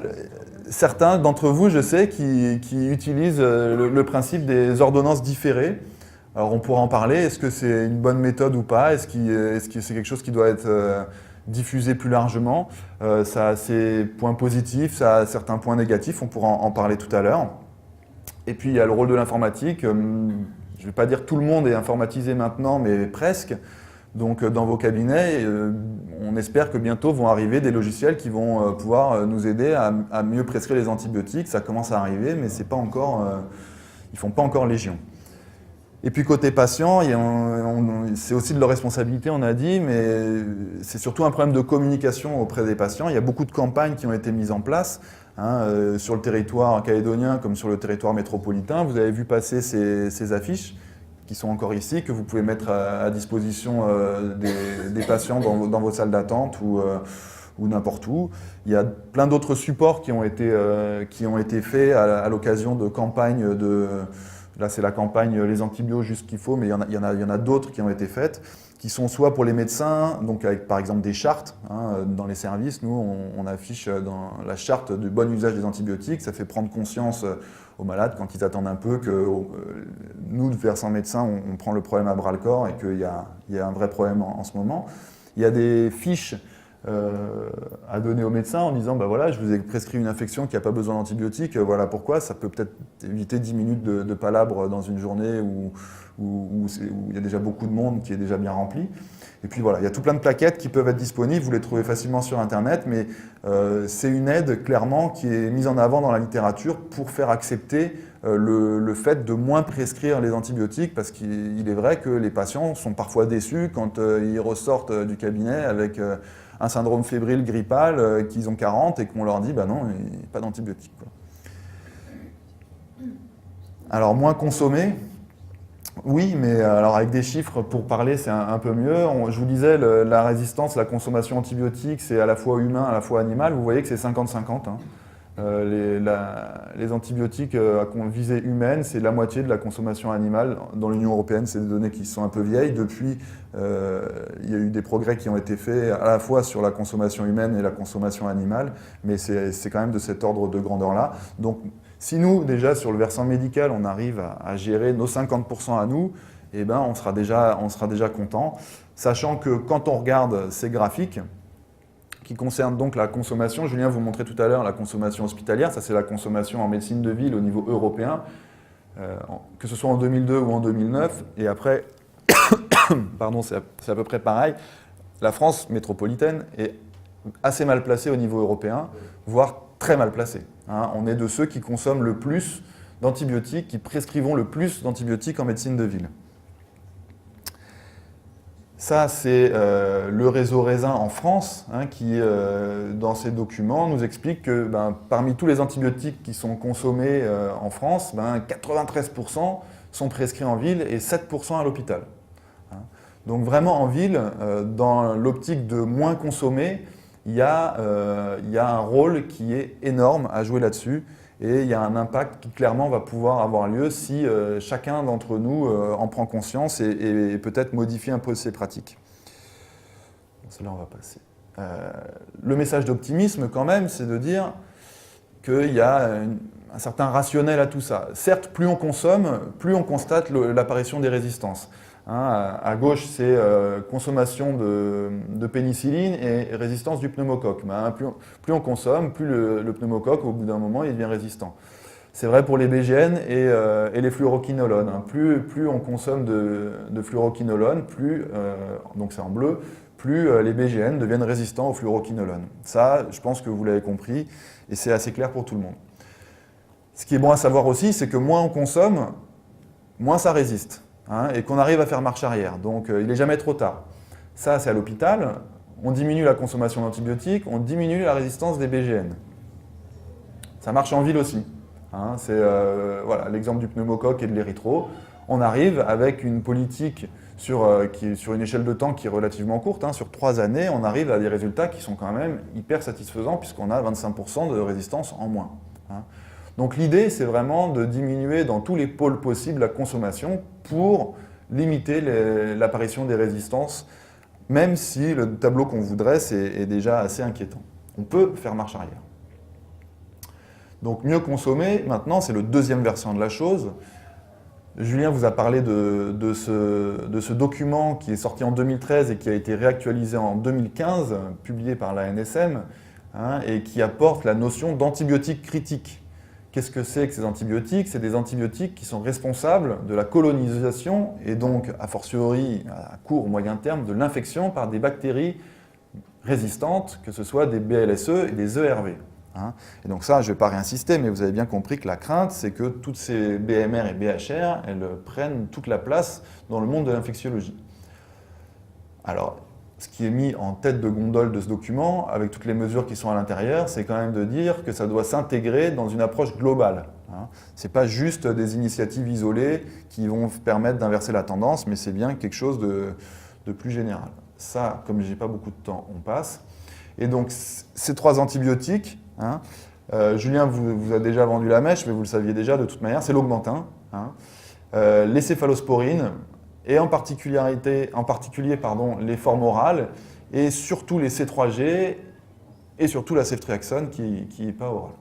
certains d'entre vous, je sais, qui utilisent le principe des ordonnances différées. Alors on pourra en parler, est-ce que c'est une bonne méthode ou pas? Est-ce que c'est quelque chose qui doit être diffusé plus largement? Ça a ses points positifs, ça a certains points négatifs, on pourra en parler tout à l'heure. Et puis il y a le rôle de l'informatique. Je ne vais pas dire tout le monde est informatisé maintenant, mais presque. Donc dans vos cabinets, on espère que bientôt vont arriver des logiciels qui vont pouvoir nous aider à mieux prescrire les antibiotiques. Ça commence à arriver, mais c'est pas encore, ils ne font pas encore légion. Et puis côté patient, c'est aussi de leur responsabilité, on a dit, mais c'est surtout un problème de communication auprès des patients. Il y a beaucoup de campagnes qui ont été mises en place sur le territoire calédonien comme sur le territoire métropolitain. Vous avez vu passer ces affiches qui sont encore ici, que vous pouvez mettre à disposition des patients dans vos salles d'attente ou n'importe où. Il y a plein d'autres supports qui ont été faits à l'occasion de campagnes de... Là, c'est la campagne Les Antibiotiques juste qu'il faut, mais il y en a d'autres qui ont été faites, qui sont soit pour les médecins, donc avec par exemple des chartes. Dans les services, nous, on affiche dans la charte du bon usage des antibiotiques. Ça fait prendre conscience aux malades quand ils attendent un peu que nous, versant médecin, on prend le problème à bras-le-corps et qu'il y a un vrai problème en ce moment. Il y a des fiches à donner aux médecins en disant bah voilà, je vous ai prescrit une infection qui n'a pas besoin d'antibiotiques, voilà pourquoi, ça peut peut-être éviter 10 minutes de palabres dans une journée où il y a déjà beaucoup de monde qui est déjà bien rempli. Et puis voilà, il y a tout plein de plaquettes qui peuvent être disponibles, vous les trouvez facilement sur Internet, mais c'est une aide clairement qui est mise en avant dans la littérature pour faire accepter le fait de moins prescrire les antibiotiques, parce qu'il est vrai que les patients sont parfois déçus quand ils ressortent du cabinet avec un syndrome fébrile grippal, qu'ils ont 40 et qu'on leur dit bah non, il n'y a pas d'antibiotiques. Alors moins consommer, oui, mais alors avec des chiffres pour parler c'est un peu mieux. Je vous disais, la résistance, la consommation antibiotique, c'est à la fois humain, à la fois animal. Vous voyez que c'est 50-50. Les antibiotiques à visée humaine, c'est la moitié de la consommation animale. Dans l'Union européenne, c'est des données qui sont un peu vieilles. Depuis, il y a eu des progrès qui ont été faits à la fois sur la consommation humaine et la consommation animale, mais c'est quand même de cet ordre de grandeur-là. Donc, si nous, déjà, sur le versant médical, on arrive à gérer nos 50% à nous, eh ben, on sera déjà content, sachant que quand on regarde ces graphiques, qui concerne donc la consommation. Julien vous montrait tout à l'heure la consommation hospitalière, ça c'est la consommation en médecine de ville au niveau européen, que ce soit en 2002 ou en 2009, et après, pardon, c'est à peu près pareil, la France métropolitaine est assez mal placée au niveau européen, voire très mal placée. On est de ceux qui consomment le plus d'antibiotiques, qui prescrivons le plus d'antibiotiques en médecine de ville. Ça, c'est le réseau Raisin en France, qui, dans ses documents, nous explique que parmi tous les antibiotiques qui sont consommés en France, 93% sont prescrits en ville et 7% à l'hôpital. Donc vraiment en ville, dans l'optique de moins consommer, il y a un rôle qui est énorme à jouer là-dessus. Et il y a un impact qui clairement va pouvoir avoir lieu si chacun d'entre nous en prend conscience et peut-être modifie un peu ses pratiques. Celle-là, on va passer. Le message d'optimisme, quand même, c'est de dire qu'il y a un certain rationnel à tout ça. Certes, plus on consomme, plus on constate l'apparition des résistances. À gauche, c'est consommation de pénicilline et résistance du pneumocoque. Plus on consomme, plus le pneumocoque, au bout d'un moment, il devient résistant. C'est vrai pour les BGN et les fluoroquinolones. Plus on consomme de fluoroquinolones, donc c'est en bleu, plus les BGN deviennent résistants aux fluoroquinolones. Ça, je pense que vous l'avez compris, et c'est assez clair pour tout le monde. Ce qui est bon à savoir aussi, c'est que moins on consomme, moins ça résiste. Et qu'on arrive à faire marche arrière. Donc il n'est jamais trop tard. Ça, c'est à l'hôpital. On diminue la consommation d'antibiotiques, on diminue la résistance des BGN. Ça marche en ville aussi. hein. C'est voilà, l'exemple du pneumocoque et de l'érythro. On arrive avec une politique sur une échelle de temps qui est relativement courte, hein, sur 3 années, on arrive à des résultats qui sont quand même hyper satisfaisants puisqu'on a 25% de résistance en moins, hein. Donc l'idée, c'est vraiment de diminuer dans tous les pôles possibles la consommation pour limiter l'apparition des résistances, même si le tableau qu'on vous dresse est déjà assez inquiétant. On peut faire marche arrière. Donc mieux consommer, maintenant, c'est le deuxième versant de la chose. Julien vous a parlé de ce document qui est sorti en 2013 et qui a été réactualisé en 2015, publié par l'ANSM, hein, et qui apporte la notion d'antibiotiques critiques. Qu'est-ce que c'est que ces antibiotiques? C'est des antibiotiques qui sont responsables de la colonisation et donc, a fortiori, à court ou moyen terme, de l'infection par des bactéries résistantes, que ce soit des BLSE et des ERV. Hein. Et donc ça, je ne vais pas réinsister, mais vous avez bien compris que la crainte, c'est que toutes ces BMR et BHR, elles prennent toute la place dans le monde de l'infectiologie. Alors, ce qui est mis en tête de gondole de ce document, avec toutes les mesures qui sont à l'intérieur, c'est quand même de dire que ça doit s'intégrer dans une approche globale. Hein. Ce n'est pas juste des initiatives isolées qui vont permettre d'inverser la tendance, mais c'est bien quelque chose de plus général. Ça, comme je n'ai pas beaucoup de temps, on passe. Et donc, ces 3 antibiotiques, hein, Julien vous a déjà vendu la mèche, mais vous le saviez déjà de toute manière, c'est l'augmentin, hein, les céphalosporines, et en particulier les formes orales, et surtout les C3G, et surtout la ceftriaxone qui n'est pas orale.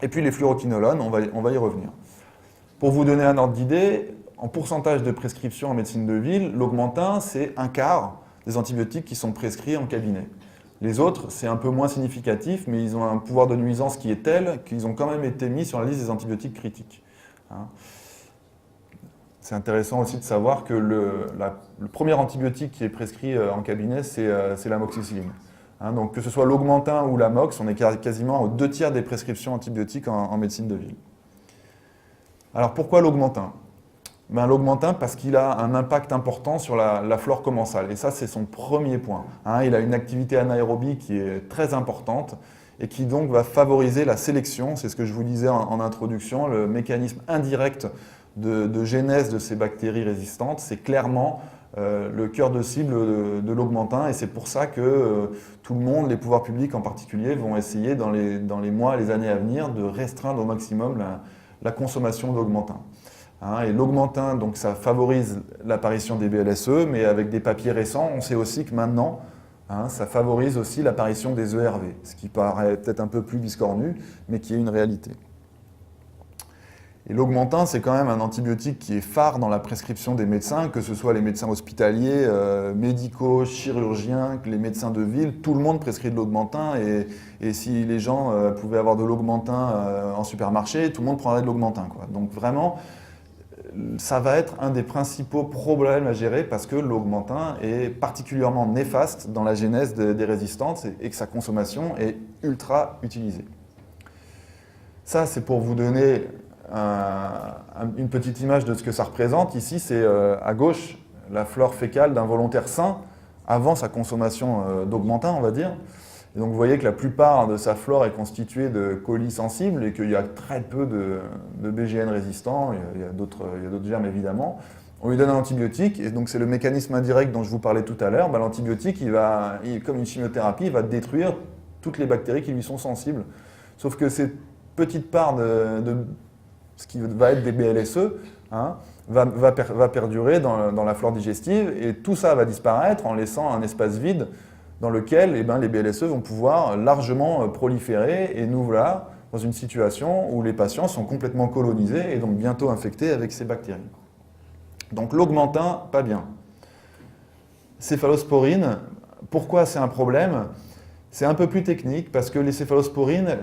Et puis les fluoroquinolones, on va y revenir. Pour vous donner un ordre d'idée, en pourcentage de prescription en médecine de ville, l'augmentin, c'est 1/4 des antibiotiques qui sont prescrits en cabinet. Les autres, c'est un peu moins significatif, mais ils ont un pouvoir de nuisance qui est tel qu'ils ont quand même été mis sur la liste des antibiotiques critiques. Hein. C'est intéressant aussi de savoir que le premier antibiotique qui est prescrit en cabinet, c'est l'amoxicilline. Hein, donc que ce soit l'augmentin ou l'amox, on est quasiment aux 2/3 des prescriptions antibiotiques en médecine de ville. Alors pourquoi l'augmentin? Ben, l'augmentin parce qu'il a un impact important sur la flore commensale. Et ça, c'est son premier point. Hein, il a une activité anaérobie qui est très importante et qui donc va favoriser la sélection. C'est ce que je vous disais en introduction, le mécanisme indirect de genèse de ces bactéries résistantes, c'est clairement le cœur de cible de l'augmentin et c'est pour ça que tout le monde, les pouvoirs publics en particulier, vont essayer dans les mois, les années à venir de restreindre au maximum la consommation d'augmentin. Hein, et l'augmentin, donc ça favorise l'apparition des BLSE, mais avec des papiers récents, on sait aussi que maintenant, hein, ça favorise aussi l'apparition des ERV, ce qui paraît peut-être un peu plus biscornu, mais qui est une réalité. Et l'augmentin, c'est quand même un antibiotique qui est phare dans la prescription des médecins, que ce soit les médecins hospitaliers, médicaux, chirurgiens, les médecins de ville, tout le monde prescrit de l'augmentin. Et si les gens pouvaient avoir de l'augmentin en supermarché, tout le monde prendrait de l'augmentin, quoi. Donc vraiment, ça va être un des principaux problèmes à gérer parce que l'augmentin est particulièrement néfaste dans la genèse des résistances et que sa consommation est ultra utilisée. Ça, c'est pour vous donner une petite image de ce que ça représente. Ici, c'est à gauche la flore fécale d'un volontaire sain avant sa consommation d'augmentin, on va dire. Et donc vous voyez que la plupart de sa flore est constituée de colis sensibles et qu'il y a très peu de BGN résistants, il y a d'autres germes évidemment. On lui donne un antibiotique et donc c'est le mécanisme indirect dont je vous parlais tout à l'heure. Ben, l'antibiotique, comme une chimiothérapie, il va détruire toutes les bactéries qui lui sont sensibles. Sauf que cette petite part de ce qui va être des BLSE, hein, va perdurer dans la flore digestive et tout ça va disparaître en laissant un espace vide dans lequel les BLSE vont pouvoir largement proliférer et nous voilà dans une situation où les patients sont complètement colonisés et donc bientôt infectés avec ces bactéries. Donc l'augmentin, pas bien. Céphalosporine, pourquoi c'est un problème? C'est un peu plus technique parce que les céphalosporines,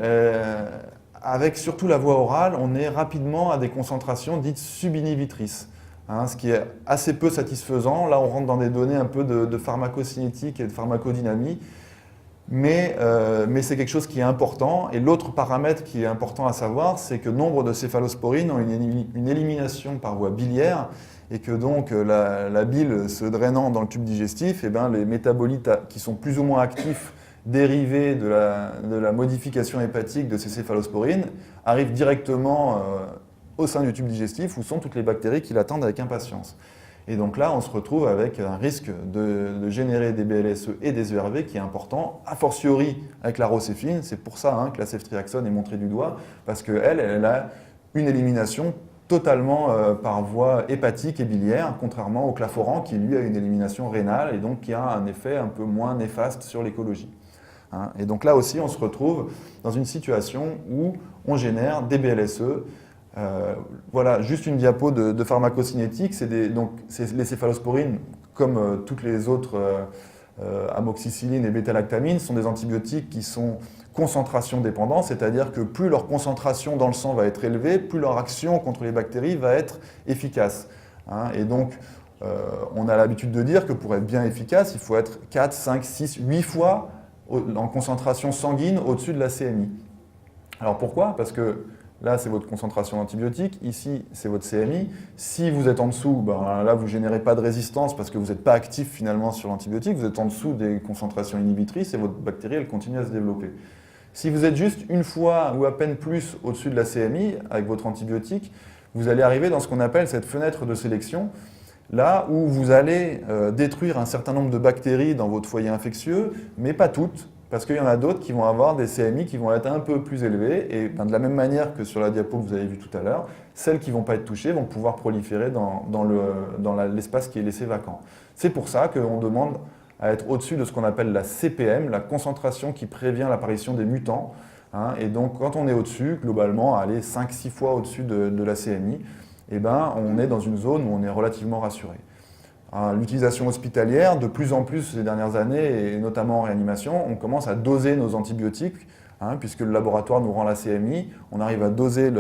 avec surtout la voie orale, on est rapidement à des concentrations dites subinhibitrices, hein, ce qui est assez peu satisfaisant. Là, on rentre dans des données un peu de pharmacocinétique et de pharmacodynamie, mais c'est quelque chose qui est important. Et l'autre paramètre qui est important à savoir, c'est que nombre de céphalosporines ont une élimination par voie biliaire et que donc la bile se drainant dans le tube digestif, les métabolites qui sont plus ou moins actifs dérivés de la modification hépatique de ces céphalosporines arrivent directement au sein du tube digestif où sont toutes les bactéries qui l'attendent avec impatience. Et donc là, on se retrouve avec un risque de générer des BLSE et des ERV qui est important, a fortiori avec la rocéphine. C'est pour ça que la ceftriaxone est montrée du doigt, parce qu'elle a une élimination totalement par voie hépatique et biliaire, contrairement au claforan qui, lui, a une élimination rénale et donc qui a un effet un peu moins néfaste sur l'écologie. Et donc là aussi, on se retrouve dans une situation où on génère des BLSE. Voilà, juste une diapo de pharmacocinétique. Donc, les céphalosporines, comme toutes les autres amoxicilline et bêta-lactamine, sont des antibiotiques qui sont concentration dépendants, c'est-à-dire que plus leur concentration dans le sang va être élevée, plus leur action contre les bactéries va être efficace. Et donc, on a l'habitude de dire que pour être bien efficace, il faut être 4, 5, 6, 8 fois en concentration sanguine au-dessus de la CMI. Alors pourquoi? Parce que là, c'est votre concentration d'antibiotiques. Ici, c'est votre CMI. Si vous êtes en dessous, là, vous ne générez pas de résistance parce que vous n'êtes pas actif finalement sur l'antibiotique. Vous êtes en dessous des concentrations inhibitrices et votre bactérie, elle continue à se développer. Si vous êtes juste une fois ou à peine plus au-dessus de la CMI avec votre antibiotique, vous allez arriver dans ce qu'on appelle cette fenêtre de sélection, là où vous allez détruire un certain nombre de bactéries dans votre foyer infectieux, mais pas toutes. Parce qu'il y en a d'autres qui vont avoir des CMI qui vont être un peu plus élevés et de la même manière que sur la diapo que vous avez vue tout à l'heure, celles qui ne vont pas être touchées vont pouvoir proliférer dans l'espace qui est laissé vacant. C'est pour ça qu'on demande à être au-dessus de ce qu'on appelle la CPM, la concentration qui prévient l'apparition des mutants. Et donc quand on est au-dessus, globalement, à aller 5-6 fois au-dessus de la CMI, on est dans une zone où on est relativement rassuré. L'utilisation hospitalière, de plus en plus ces dernières années, et notamment en réanimation, on commence à doser nos antibiotiques, puisque le laboratoire nous rend la CMI, on arrive à doser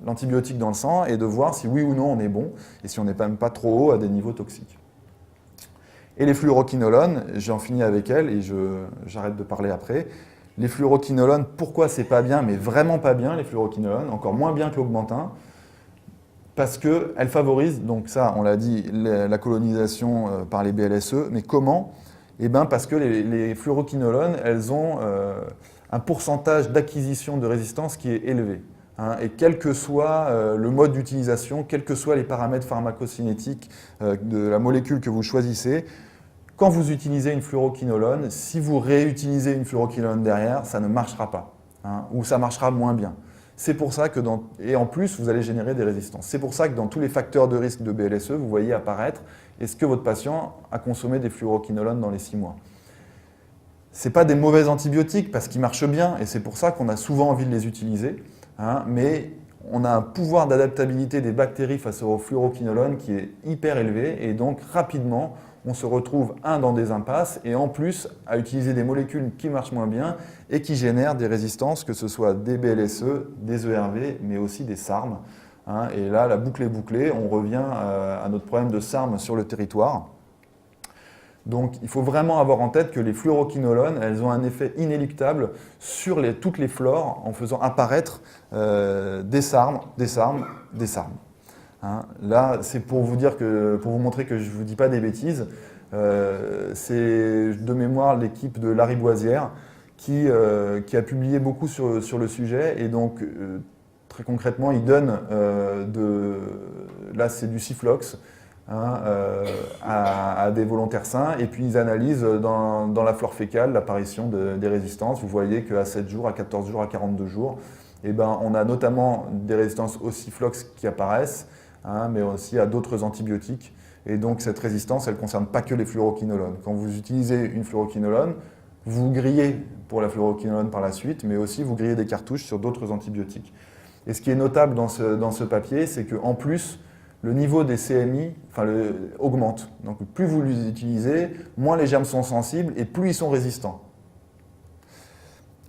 l'antibiotique dans le sang et de voir si oui ou non on est bon, et si on n'est même pas trop haut à des niveaux toxiques. Et les fluoroquinolones, j'en finis avec elles et j'arrête de parler après. Les fluoroquinolones, pourquoi c'est pas bien, mais vraiment pas bien les fluoroquinolones, encore moins bien que l'augmentin? Parce qu'elles favorisent, donc ça on l'a dit, la colonisation par les BLSE, mais comment? Parce que les fluoroquinolones, elles ont un pourcentage d'acquisition de résistance qui est élevé. Et quel que soit le mode d'utilisation, quels que soient les paramètres pharmacocinétiques de la molécule que vous choisissez, quand vous utilisez une fluoroquinolone, si vous réutilisez une fluoroquinolone derrière, ça ne marchera pas, ou ça marchera moins bien. C'est pour ça que et en plus, vous allez générer des résistances. C'est pour ça que dans tous les facteurs de risque de BLSE, vous voyez apparaître est-ce que votre patient a consommé des fluoroquinolones dans les 6 mois. Ce n'est pas des mauvais antibiotiques parce qu'ils marchent bien et c'est pour ça qu'on a souvent envie de les utiliser, mais on a un pouvoir d'adaptabilité des bactéries face aux fluoroquinolones qui est hyper élevé et donc rapidement, on se retrouve dans des impasses et en plus à utiliser des molécules qui marchent moins bien et qui génèrent des résistances, que ce soit des BLSE, des ERV, mais aussi des SARM. Et là, la boucle est bouclée, on revient à notre problème de SARM sur le territoire. Donc il faut vraiment avoir en tête que les fluoroquinolones, elles ont un effet inéluctable sur toutes les flores en faisant apparaître des SARM, des SARM, des SARM. Là, c'est pour vous montrer que je ne vous dis pas des bêtises. C'est de mémoire l'équipe de Lariboisière qui a publié beaucoup sur le sujet. Et donc, très concrètement, ils donnent là, c'est du Ciflox à des volontaires sains. Et puis, ils analysent dans la flore fécale l'apparition des résistances. Vous voyez qu'à 7 jours, à 14 jours, à 42 jours, on a notamment des résistances au Ciflox qui apparaissent, mais aussi à d'autres antibiotiques. Et donc cette résistance, elle ne concerne pas que les fluoroquinolones. Quand vous utilisez une fluoroquinolone, vous grillez pour la fluoroquinolone par la suite, mais aussi vous grillez des cartouches sur d'autres antibiotiques. Et ce qui est notable dans ce papier, c'est qu'en plus, le niveau des CMI augmente. Donc plus vous les utilisez, moins les germes sont sensibles et plus ils sont résistants.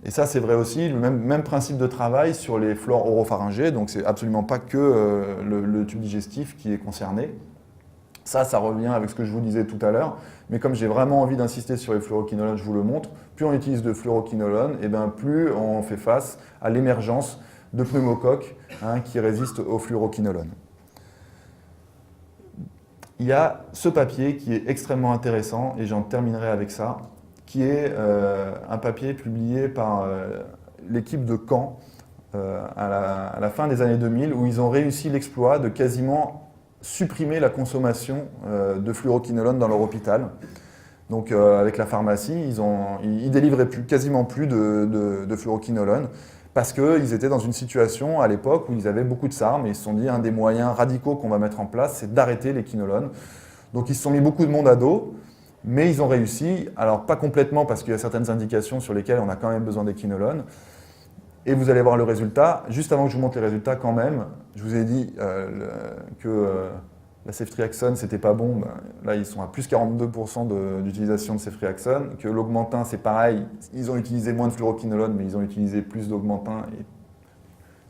Et ça, c'est vrai aussi, le même principe de travail sur les flores oropharyngées, donc c'est absolument pas que le tube digestif qui est concerné. Ça revient avec ce que je vous disais tout à l'heure, mais comme j'ai vraiment envie d'insister sur les fluoroquinolones, je vous le montre, plus on utilise de fluoroquinolones, plus on fait face à l'émergence de pneumocoques qui résistent aux fluoroquinolones. Il y a ce papier qui est extrêmement intéressant, et j'en terminerai avec ça, qui est un papier publié par l'équipe de Caen à la fin des années 2000, où ils ont réussi l'exploit de quasiment supprimer la consommation de fluoroquinolone dans leur hôpital. Donc avec la pharmacie, ils délivraient quasiment plus de fluoroquinolone parce qu'ils étaient dans une situation à l'époque où ils avaient beaucoup de SARM et ils se sont dit un des moyens radicaux qu'on va mettre en place, c'est d'arrêter les quinolones. Donc ils se sont mis beaucoup de monde à dos, mais ils ont réussi, alors pas complètement parce qu'il y a certaines indications sur lesquelles on a quand même besoin des quinolones. Et vous allez voir le résultat. Juste avant que je vous montre les résultats quand même, je vous ai dit que la ceftriaxone, c'était pas bon. Ben, là, ils sont à plus 42% d'utilisation de ceftriaxone. Que l'augmentin, c'est pareil. Ils ont utilisé moins de fluoroquinolone, mais ils ont utilisé plus d'augmentin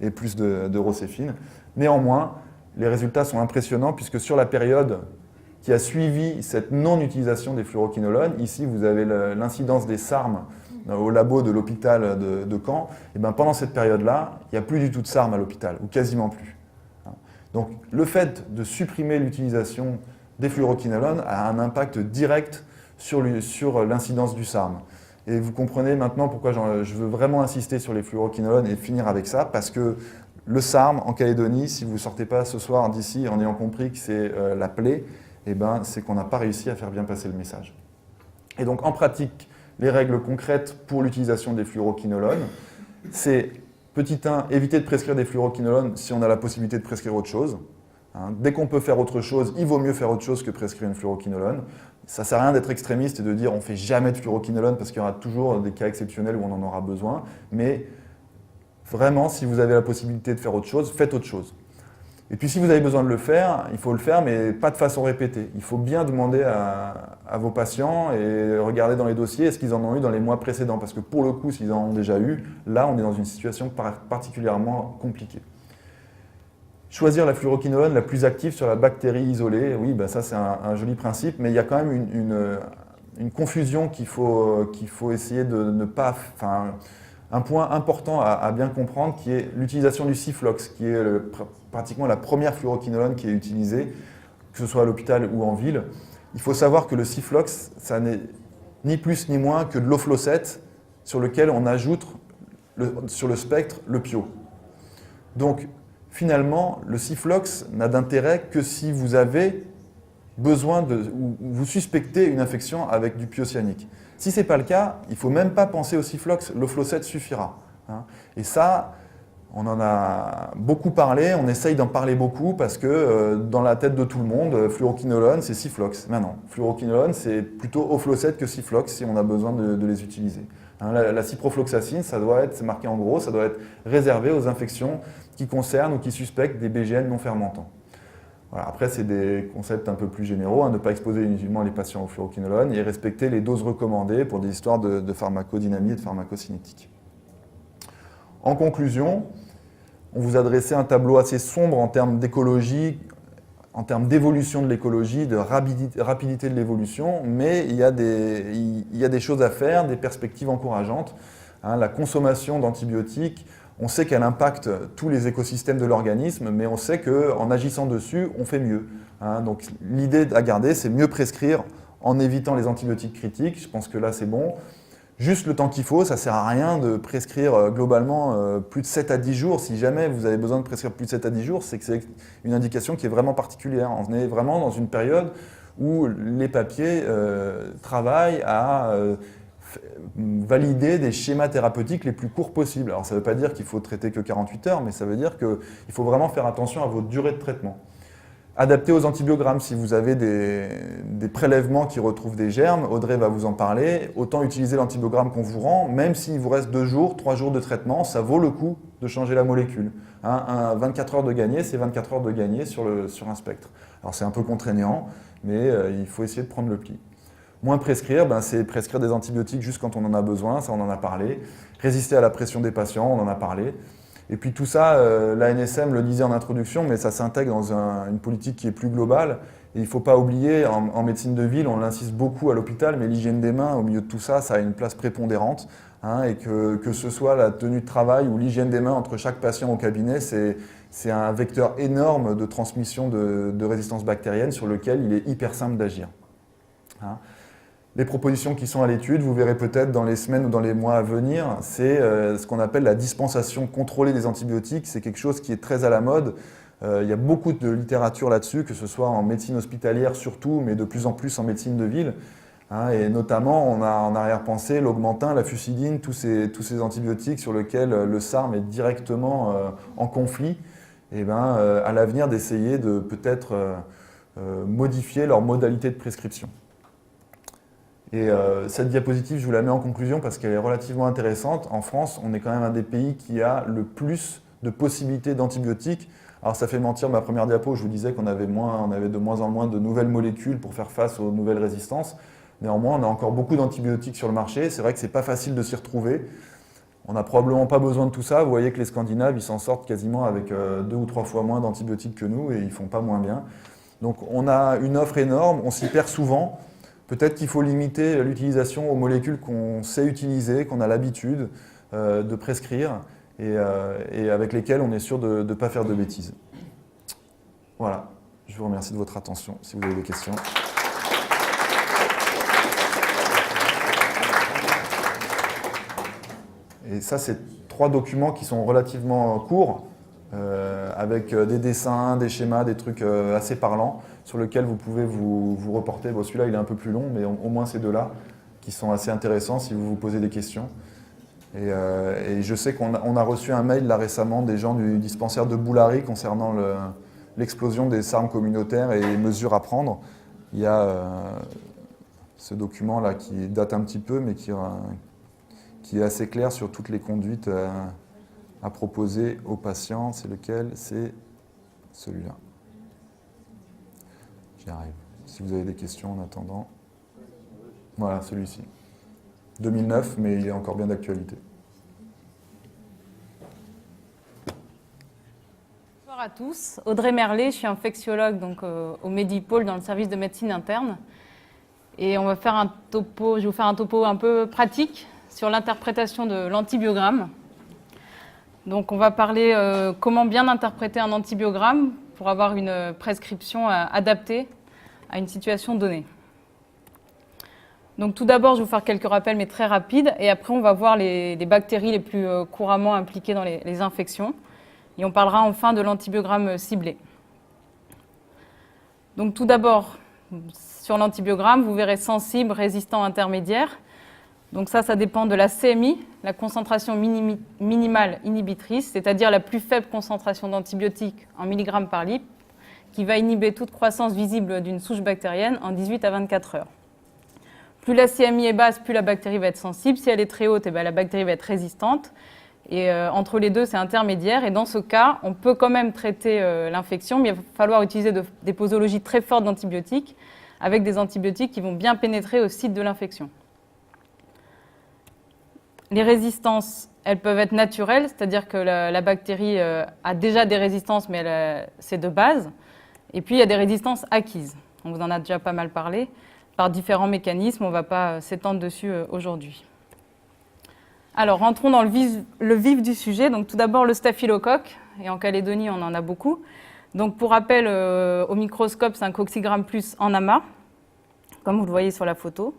et plus de rocéfine. Néanmoins, les résultats sont impressionnants puisque sur la période qui a suivi cette non-utilisation des fluoroquinolones, ici, vous avez l'incidence des SARM au labo de l'hôpital de Caen. Et ben, pendant cette période-là, il n'y a plus du tout de SARM à l'hôpital, ou quasiment plus. Donc le fait de supprimer l'utilisation des fluoroquinolones a un impact direct sur l'incidence du SARM. Et vous comprenez maintenant pourquoi je veux vraiment insister sur les fluoroquinolones et finir avec ça, parce que le SARM en Calédonie, si vous ne sortez pas ce soir d'ici en ayant compris que c'est la plaie, eh ben, c'est qu'on n'a pas réussi à faire bien passer le message. Et donc en pratique, les règles concrètes pour l'utilisation des fluoroquinolones, c'est petit 1, éviter de prescrire des fluoroquinolones si on a la possibilité de prescrire autre chose. Dès qu'on peut faire autre chose, il vaut mieux faire autre chose que prescrire une fluoroquinolone. Ça ne sert à rien d'être extrémiste et de dire on ne fait jamais de fluoroquinolone parce qu'il y aura toujours des cas exceptionnels où on en aura besoin. Mais vraiment, si vous avez la possibilité de faire autre chose, faites autre chose. Et puis si vous avez besoin de le faire, il faut le faire, mais pas de façon répétée. Il faut bien demander à vos patients et regarder dans les dossiers est-ce qu'ils en ont eu dans les mois précédents. Parce que pour le coup, s'ils en ont déjà eu, là, on est dans une situation particulièrement compliquée. Choisir la fluoroquinolone la plus active sur la bactérie isolée, oui, ben ça c'est un joli principe, mais il y a quand même une confusion qu'il faut essayer de ne pas... Un point important à bien comprendre qui est l'utilisation du Ciflox, qui est pratiquement la première fluoroquinolone qui est utilisée, que ce soit à l'hôpital ou en ville. Il faut savoir que le Ciflox, ça n'est ni plus ni moins que de l'oflocète sur lequel on ajoute sur le spectre le pio. Donc finalement, le Ciflox n'a d'intérêt que si vous avez besoin ou vous suspectez une infection avec du piocyanique. Si ce n'est pas le cas, il ne faut même pas penser au Ciflox, l'oflocète suffira. Et ça, on en a beaucoup parlé, on essaye d'en parler beaucoup parce que dans la tête de tout le monde, fluoroquinolone, c'est Ciflox. Mais non, fluoroquinolone, c'est plutôt oflocète que Ciflox si on a besoin de les utiliser. La ciprofloxacine, ça doit être, c'est marqué en gros, ça doit être réservé aux infections qui concernent ou qui suspectent des BGN non fermentants. Voilà, après, c'est des concepts un peu plus généraux, ne pas exposer inutilement les patients au fluoroquinolone et respecter les doses recommandées pour des histoires de pharmacodynamie et de pharmacocinétique. En conclusion, on vous a dressé un tableau assez sombre en termes d'écologie, en termes d'évolution de l'écologie, de rapidité de l'évolution, mais il y a des choses à faire, des perspectives encourageantes. La consommation d'antibiotiques, on sait qu'elle impacte tous les écosystèmes de l'organisme, mais on sait qu'en agissant dessus, on fait mieux. Donc l'idée à garder, c'est mieux prescrire en évitant les antibiotiques critiques. Je pense que là, c'est bon. Juste le temps qu'il faut, ça ne sert à rien de prescrire globalement plus de 7 à 10 jours. Si jamais vous avez besoin de prescrire plus de 7 à 10 jours, c'est que c'est une indication qui est vraiment particulière. On est vraiment dans une période où les papiers travaillent à valider des schémas thérapeutiques les plus courts possibles. Alors ça ne veut pas dire qu'il faut traiter que 48 heures, mais ça veut dire qu'il faut vraiment faire attention à votre durée de traitement. Adapté aux antibiogrammes, si vous avez des prélèvements qui retrouvent des germes, Audrey va vous en parler, autant utiliser l'antibiogramme qu'on vous rend, même s'il vous reste 2 jours, 3 jours de traitement, ça vaut le coup de changer la molécule. 24 heures de gagné, c'est 24 heures de gagné sur un spectre. Alors c'est un peu contraignant, mais il faut essayer de prendre le pli. Moins prescrire, c'est prescrire des antibiotiques juste quand on en a besoin, ça on en a parlé. Résister à la pression des patients, on en a parlé. Et puis tout ça, l'ANSM le disait en introduction, mais ça s'intègre dans une politique qui est plus globale. Et il ne faut pas oublier, en médecine de ville, on l'insiste beaucoup à l'hôpital, mais l'hygiène des mains, au milieu de tout ça, ça a une place prépondérante. Et que ce soit la tenue de travail ou l'hygiène des mains entre chaque patient au cabinet, c'est un vecteur énorme de transmission de résistance bactérienne sur lequel il est hyper simple d'agir. Les propositions qui sont à l'étude, vous verrez peut-être dans les semaines ou dans les mois à venir, c'est ce qu'on appelle la dispensation contrôlée des antibiotiques. C'est quelque chose qui est très à la mode. Il y a beaucoup de littérature là-dessus, que ce soit en médecine hospitalière surtout, mais de plus en plus en médecine de ville. Et notamment, on a en arrière-pensée l'Augmentin, la fusidine, tous ces antibiotiques sur lesquels le SARM est directement en conflit. Et à l'avenir, d'essayer de peut-être modifier leur modalité de prescription. Et cette diapositive, je vous la mets en conclusion parce qu'elle est relativement intéressante. En France, on est quand même un des pays qui a le plus de possibilités d'antibiotiques. Alors ça fait mentir ma première diapo, je vous disais qu'on avait de moins en moins de nouvelles molécules pour faire face aux nouvelles résistances. Néanmoins, on a encore beaucoup d'antibiotiques sur le marché. C'est vrai que ce n'est pas facile de s'y retrouver. On n'a probablement pas besoin de tout ça. Vous voyez que les Scandinaves, ils s'en sortent quasiment avec 2 ou 3 fois moins d'antibiotiques que nous et ils ne font pas moins bien. Donc on a une offre énorme, on s'y perd souvent. Peut-être qu'il faut limiter l'utilisation aux molécules qu'on sait utiliser, qu'on a l'habitude de prescrire et avec lesquelles on est sûr de ne pas faire de bêtises. Voilà, je vous remercie de votre attention si vous avez des questions. Et ça, c'est 3 documents qui sont relativement courts, avec des dessins, des schémas, des trucs assez parlants, sur lesquels vous pouvez vous reporter. Bon, celui-là, il est un peu plus long, mais au moins ces 2-là, qui sont assez intéressants si vous vous posez des questions. Et je sais qu'on a reçu un mail là récemment des gens du dispensaire de Boulary concernant l'explosion des SARM communautaires et les mesures à prendre. Il y a ce document-là qui date un petit peu, mais qui est assez clair sur toutes les conduites à proposer aux patients. C'est lequel? C'est celui-là. J'y arrive. Si vous avez des questions en attendant. Voilà, celui-ci. 2009, mais il est encore bien d'actualité. Bonjour à tous. Audrey Merlet, je suis infectiologue donc, au Medipôle dans le service de médecine interne. Et on va faire je vais vous faire un topo un peu pratique sur l'interprétation de l'antibiogramme. Donc on va parler comment bien interpréter un antibiogramme pour avoir une prescription adaptée à une situation donnée. Donc tout d'abord, je vais vous faire quelques rappels, mais très rapides, et après on va voir les bactéries les plus couramment impliquées dans les infections, et on parlera enfin de l'antibiogramme ciblé. Donc tout d'abord, sur l'antibiogramme, vous verrez sensible, résistant, intermédiaire. Donc ça dépend de la CMI, la concentration minimale inhibitrice, c'est-à-dire la plus faible concentration d'antibiotiques en milligrammes par litre, qui va inhiber toute croissance visible d'une souche bactérienne en 18 à 24 heures. Plus la CMI est basse, plus la bactérie va être sensible. Si elle est très haute, la bactérie va être résistante. Et entre les deux, c'est intermédiaire. Et dans ce cas, on peut quand même traiter l'infection, mais il va falloir utiliser des posologies très fortes d'antibiotiques, avec des antibiotiques qui vont bien pénétrer au site de l'infection. Les résistances, elles peuvent être naturelles, c'est-à-dire que la bactérie a déjà des résistances, mais c'est de base. Et puis, il y a des résistances acquises. On vous en a déjà pas mal parlé, par différents mécanismes. On ne va pas s'étendre dessus aujourd'hui. Alors, rentrons dans le vif du sujet. Donc, tout d'abord, le staphylocoque. Et en Calédonie, on en a beaucoup. Donc, pour rappel, au microscope, c'est un coccigramme plus en amas, comme vous le voyez sur la photo.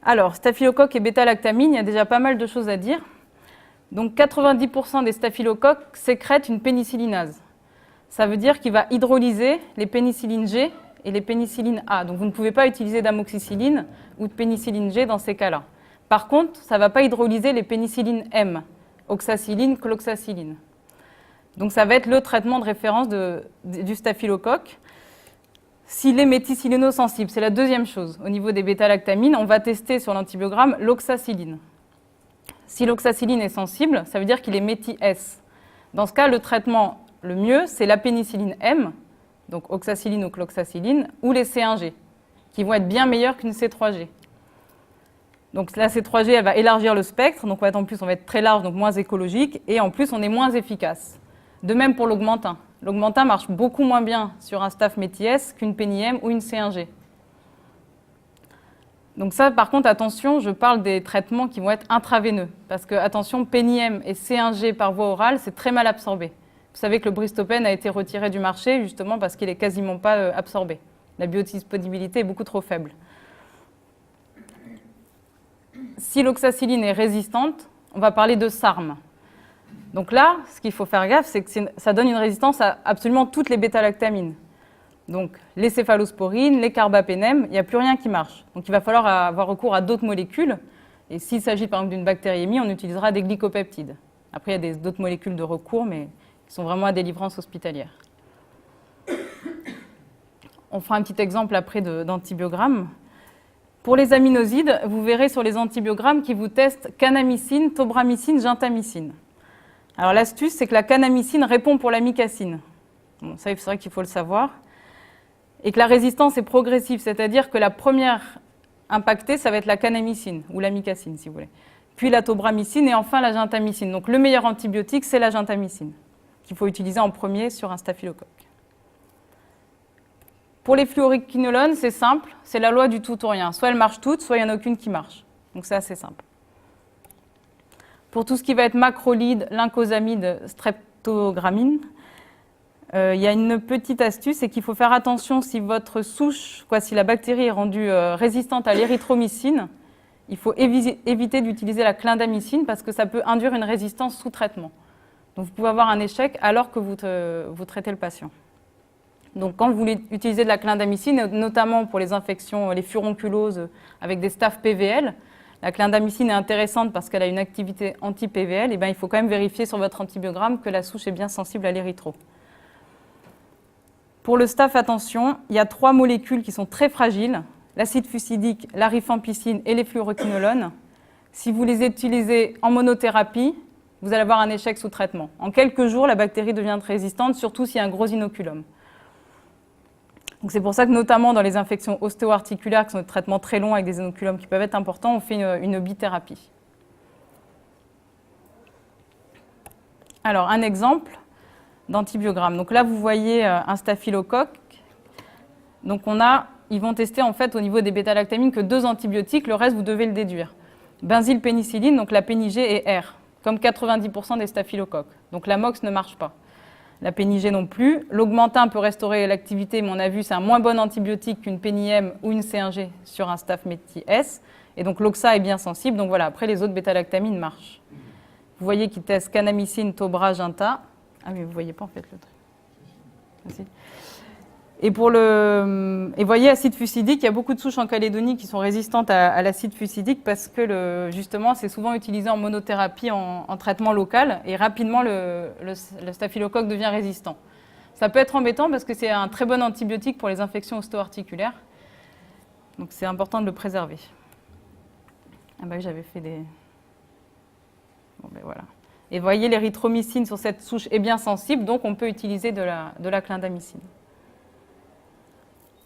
Alors, staphylocoque et bêta-lactamine, il y a déjà pas mal de choses à dire. Donc, 90% des staphylocoques sécrètent une pénicillinase. Ça veut dire qu'il va hydrolyser les pénicillines G et les pénicillines A. Donc, vous ne pouvez pas utiliser d'amoxicilline ou de pénicilline G dans ces cas-là. Par contre, ça ne va pas hydrolyser les pénicillines M, oxacilline, cloxacilline. Donc, ça va être le traitement de référence du staphylocoque. S'il est méthicillinosensible, c'est la deuxième chose. Au niveau des bêta-lactamines, on va tester sur l'antibiogramme l'oxacilline. Si l'oxacilline est sensible, ça veut dire qu'il est méthi-S. Dans ce cas, le traitement le mieux, c'est la pénicilline M, donc oxacilline ou cloxacilline, ou les C1G, qui vont être bien meilleurs qu'une C3G. Donc la C3G, elle va élargir le spectre, donc en plus on va être très large, donc moins écologique, et en plus on est moins efficace. De même pour l'augmentin. L'augmentin marche beaucoup moins bien sur un staph méthi-S qu'une péni-M ou une C1G. Donc ça, par contre, attention, je parle des traitements qui vont être intraveineux, parce que, attention, péni-M et C1G par voie orale, c'est très mal absorbé. Vous savez que le Bristopène a été retiré du marché, justement parce qu'il n'est quasiment pas absorbé. La biodisponibilité est beaucoup trop faible. si l'oxacilline est résistante, on va parler de SARM. Donc là, ce qu'il faut faire gaffe, c'est que ça donne une résistance à absolument toutes les bêta-lactamines. Donc les céphalosporines, les carbapénèmes, il n'y a plus rien qui marche. Donc il va falloir avoir recours à d'autres molécules. Et s'il s'agit par exemple d'une bactériémie, on utilisera des glycopeptides. Après, il y a d'autres molécules de recours, mais qui sont vraiment à délivrance hospitalière. On fera un petit exemple après d'antibiogrammes. Pour les aminosides, vous verrez sur les antibiogrammes qui vous testent kanamycine, tobramycine, gentamicine. Alors l'astuce, c'est que la kanamycine répond pour l'amicacine. Bon, ça, c'est vrai qu'il faut le savoir. Et que la résistance est progressive, c'est-à-dire que la première impactée, ça va être la kanamycine, ou l'amicacine, si vous voulez. Puis la tobramycine et enfin la gentamicine. Donc le meilleur antibiotique, c'est la gentamicine, qu'il faut utiliser en premier sur un staphylocoque. Pour les fluoroquinolones, c'est simple, c'est la loi du tout ou rien. Soit elles marchent toutes, soit il n'y en a aucune qui marche. Donc c'est assez simple. Pour tout ce qui va être macrolide, lincosamide, streptogramine, il y a une petite astuce, c'est qu'il faut faire attention si votre souche, si la bactérie est rendue résistante à l'érythromycine, il faut éviter d'utiliser la clindamycine parce que ça peut induire une résistance sous traitement. Donc vous pouvez avoir un échec alors que vous traitez le patient. Donc quand vous voulez utiliser de la clindamycine, notamment pour les infections, les furonculoses avec des staphes PVL, la clindamycine est intéressante parce qu'elle a une activité anti-PVL, et bien il faut quand même vérifier sur votre antibiogramme que la souche est bien sensible à l'érythro. Pour le staph, attention, il y a 3 molécules qui sont très fragiles, l'acide fusidique, la rifampicine et les fluoroquinolones. Si vous les utilisez en monothérapie, vous allez avoir un échec sous traitement. En quelques jours, la bactérie devient résistante, surtout s'il y a un gros inoculum. C'est pour ça que notamment dans les infections ostéo-articulaires, qui sont des traitements très longs avec des inoculums qui peuvent être importants, on fait une bithérapie. Alors, un exemple d'antibiogramme. Donc là, vous voyez un staphylocoque. Donc ils vont tester en fait au niveau des bêta-lactamines que 2 antibiotiques, le reste vous devez le déduire. Benzylpénicilline, donc la pénigée et R, comme 90% des staphylocoques. Donc l'amox ne marche pas. La pénigée non plus. L'augmentin peut restaurer l'activité, mais on a vu c'est un moins bon antibiotique qu'une pénième ou une C1G sur un staph métis S. Et donc l'oxa est bien sensible. Donc voilà, après les autres bêta-lactamines marchent. Vous voyez qu'ils testent kanamycine, tobra, genta. Ah mais vous ne voyez pas en fait le truc. Merci. Et vous voyez, acide fusidique, il y a beaucoup de souches en Calédonie qui sont résistantes à l'acide fusidique parce que justement, c'est souvent utilisé en monothérapie, en traitement local, et rapidement, le staphylocoque devient résistant. Ça peut être embêtant parce que c'est un très bon antibiotique pour les infections ostéo-articulaires. Donc, c'est important de le préserver. Ah ben, j'avais fait des... Bon, ben voilà. Et vous voyez, l'érythromycine sur cette souche est bien sensible, donc on peut utiliser de la clindamycine.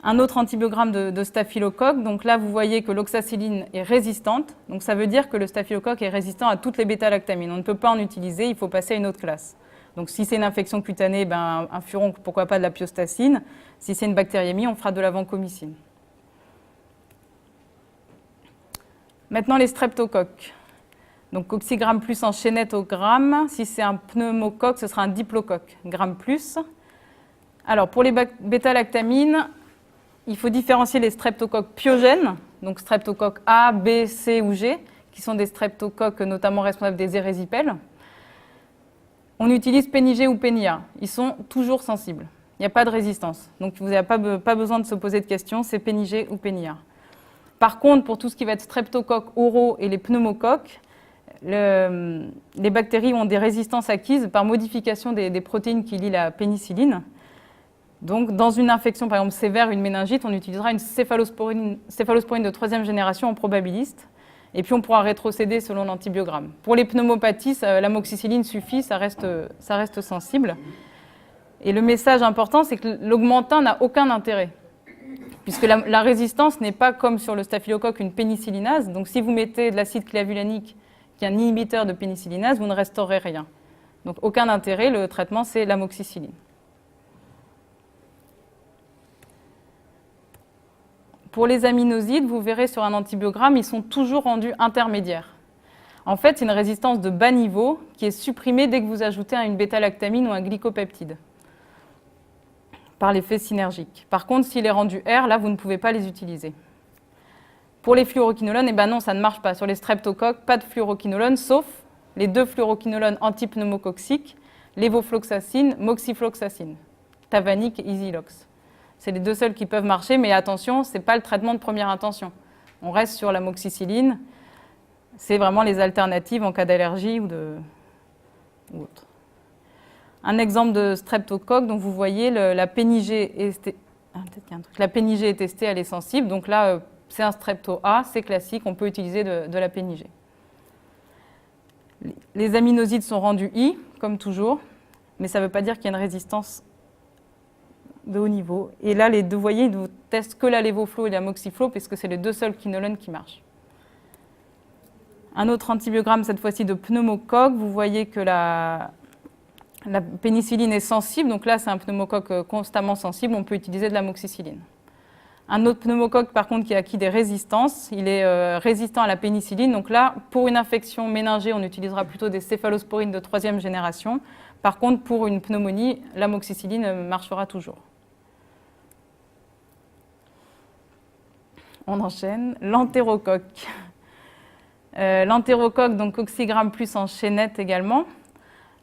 Un autre antibiogramme de staphylocoque, donc là vous voyez que l'oxacilline est résistante, donc ça veut dire que le staphylocoque est résistant à toutes les bêta-lactamines. On ne peut pas en utiliser, il faut passer à une autre classe. Donc si c'est une infection cutanée, un furon, pourquoi pas de la piostacine. Si c'est une bactériémie, on fera de la vancomycine. Maintenant les streptocoques. Donc coccigramme plus en chaînette au gramme. Si c'est un pneumocoque, ce sera un diplocoque, gramme plus. Alors pour les bêta-lactamines, il faut différencier les streptocoques pyogènes, donc streptocoques A, B, C ou G, qui sont des streptocoques notamment responsables des érésipèles. On utilise pénigée ou pénia. Ils sont toujours sensibles. Il n'y a pas de résistance. Donc vous n'avez pas besoin de se poser de questions, c'est pénigée ou pénia. Par contre, pour tout ce qui va être streptocoques oraux et les pneumocoques, les bactéries ont des résistances acquises par modification des protéines qui lient la pénicilline. Donc, dans une infection, par exemple sévère, une méningite, on utilisera une céphalosporine de 3e génération en probabiliste. Et puis, on pourra rétrocéder selon l'antibiogramme. Pour les pneumopathies, l'amoxicilline suffit, ça reste sensible. Et le message important, c'est que l'augmentin n'a aucun intérêt. Puisque la résistance n'est pas comme sur le staphylocoque une pénicillinase. Donc, si vous mettez de l'acide clavulanique, qui est un inhibiteur de pénicillinase, vous ne restaurez rien. Donc, aucun intérêt, le traitement, c'est l'amoxicilline. Pour les aminosides, vous verrez sur un antibiogramme, ils sont toujours rendus intermédiaires. En fait, c'est une résistance de bas niveau qui est supprimée dès que vous ajoutez une bêta-lactamine ou un glycopeptide par l'effet synergique. Par contre, s'il est rendu R, là, vous ne pouvez pas les utiliser. Pour les fluoroquinolones, eh ben non, ça ne marche pas. Sur les streptocoques, pas de fluoroquinolones, sauf les 2 fluoroquinolones antipneumococciques, lévofloxacine, moxifloxacine, Tavanic et Easylox. C'est les 2 seuls qui peuvent marcher, mais attention, ce n'est pas le traitement de première intention. On reste sur l'amoxicilline. C'est vraiment les alternatives en cas d'allergie ou autre. Un exemple de streptocoque, donc vous voyez, la pénigée est testée, elle est sensible. Donc là, c'est un strepto A, c'est classique, on peut utiliser de la pénigée. Les aminosides sont rendus I, comme toujours, mais ça ne veut pas dire qu'il y a une résistance de haut niveau. Et là, vous voyez, ils ne testent que la lévoflo et la moxiflo, puisque c'est les 2 seuls quinolones qui marchent. Un autre antibiogramme, cette fois-ci de pneumocoque. Vous voyez que la pénicilline est sensible, donc là, c'est un pneumocoque constamment sensible, on peut utiliser de l'amoxicilline. Un autre pneumocoque, par contre, qui a acquis des résistances, il est résistant à la pénicilline. Donc là, pour une infection méningée, on utilisera plutôt des céphalosporines de 3e génération. Par contre, pour une pneumonie, l'amoxicilline marchera toujours. On enchaîne. L'entérocoque. L'entérocoque, donc coccigramme plus en chaînette également.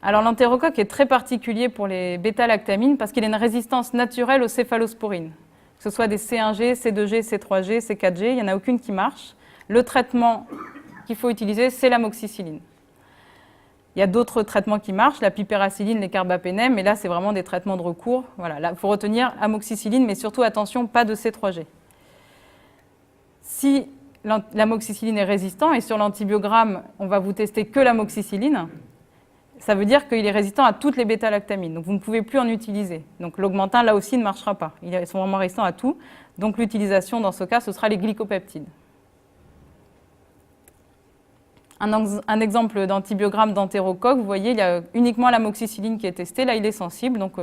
Alors l'entérocoque est très particulier pour les bêta-lactamines parce qu'il a une résistance naturelle aux céphalosporines. Que ce soit des C1G, C2G, C3G, C4G, il n'y en a aucune qui marche. Le traitement qu'il faut utiliser, c'est l'amoxicilline. Il y a d'autres traitements qui marchent, la pipéracilline, les carbapénem, mais là, c'est vraiment des traitements de recours. Voilà, là, il faut retenir amoxicilline, mais surtout, attention, pas de C3G. Si l'amoxicilline est résistant, et sur l'antibiogramme, on va vous tester que l'amoxicilline, ça veut dire qu'il est résistant à toutes les bêta-lactamines. Donc, vous ne pouvez plus en utiliser. Donc, l'augmentin, là aussi, ne marchera pas. Ils sont vraiment résistants à tout. Donc, l'utilisation, dans ce cas, ce sera les glycopeptides. Un exemple d'antibiogramme d'entérocoque, vous voyez, il y a uniquement l'amoxicilline qui est testée. Là, il est sensible, donc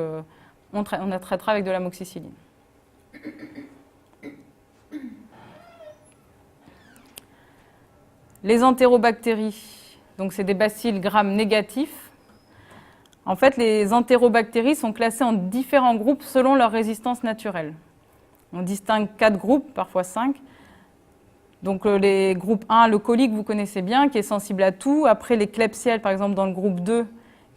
on traitera avec de l'amoxicilline. Les entérobactéries, donc c'est des bacilles gram négatifs. En fait, les entérobactéries sont classées en différents groupes selon leur résistance naturelle. On distingue 4 groupes, parfois 5. Donc les groupes 1, le colique, vous connaissez bien, qui est sensible à tout. Après, les Klebsiella, par exemple, dans le groupe 2,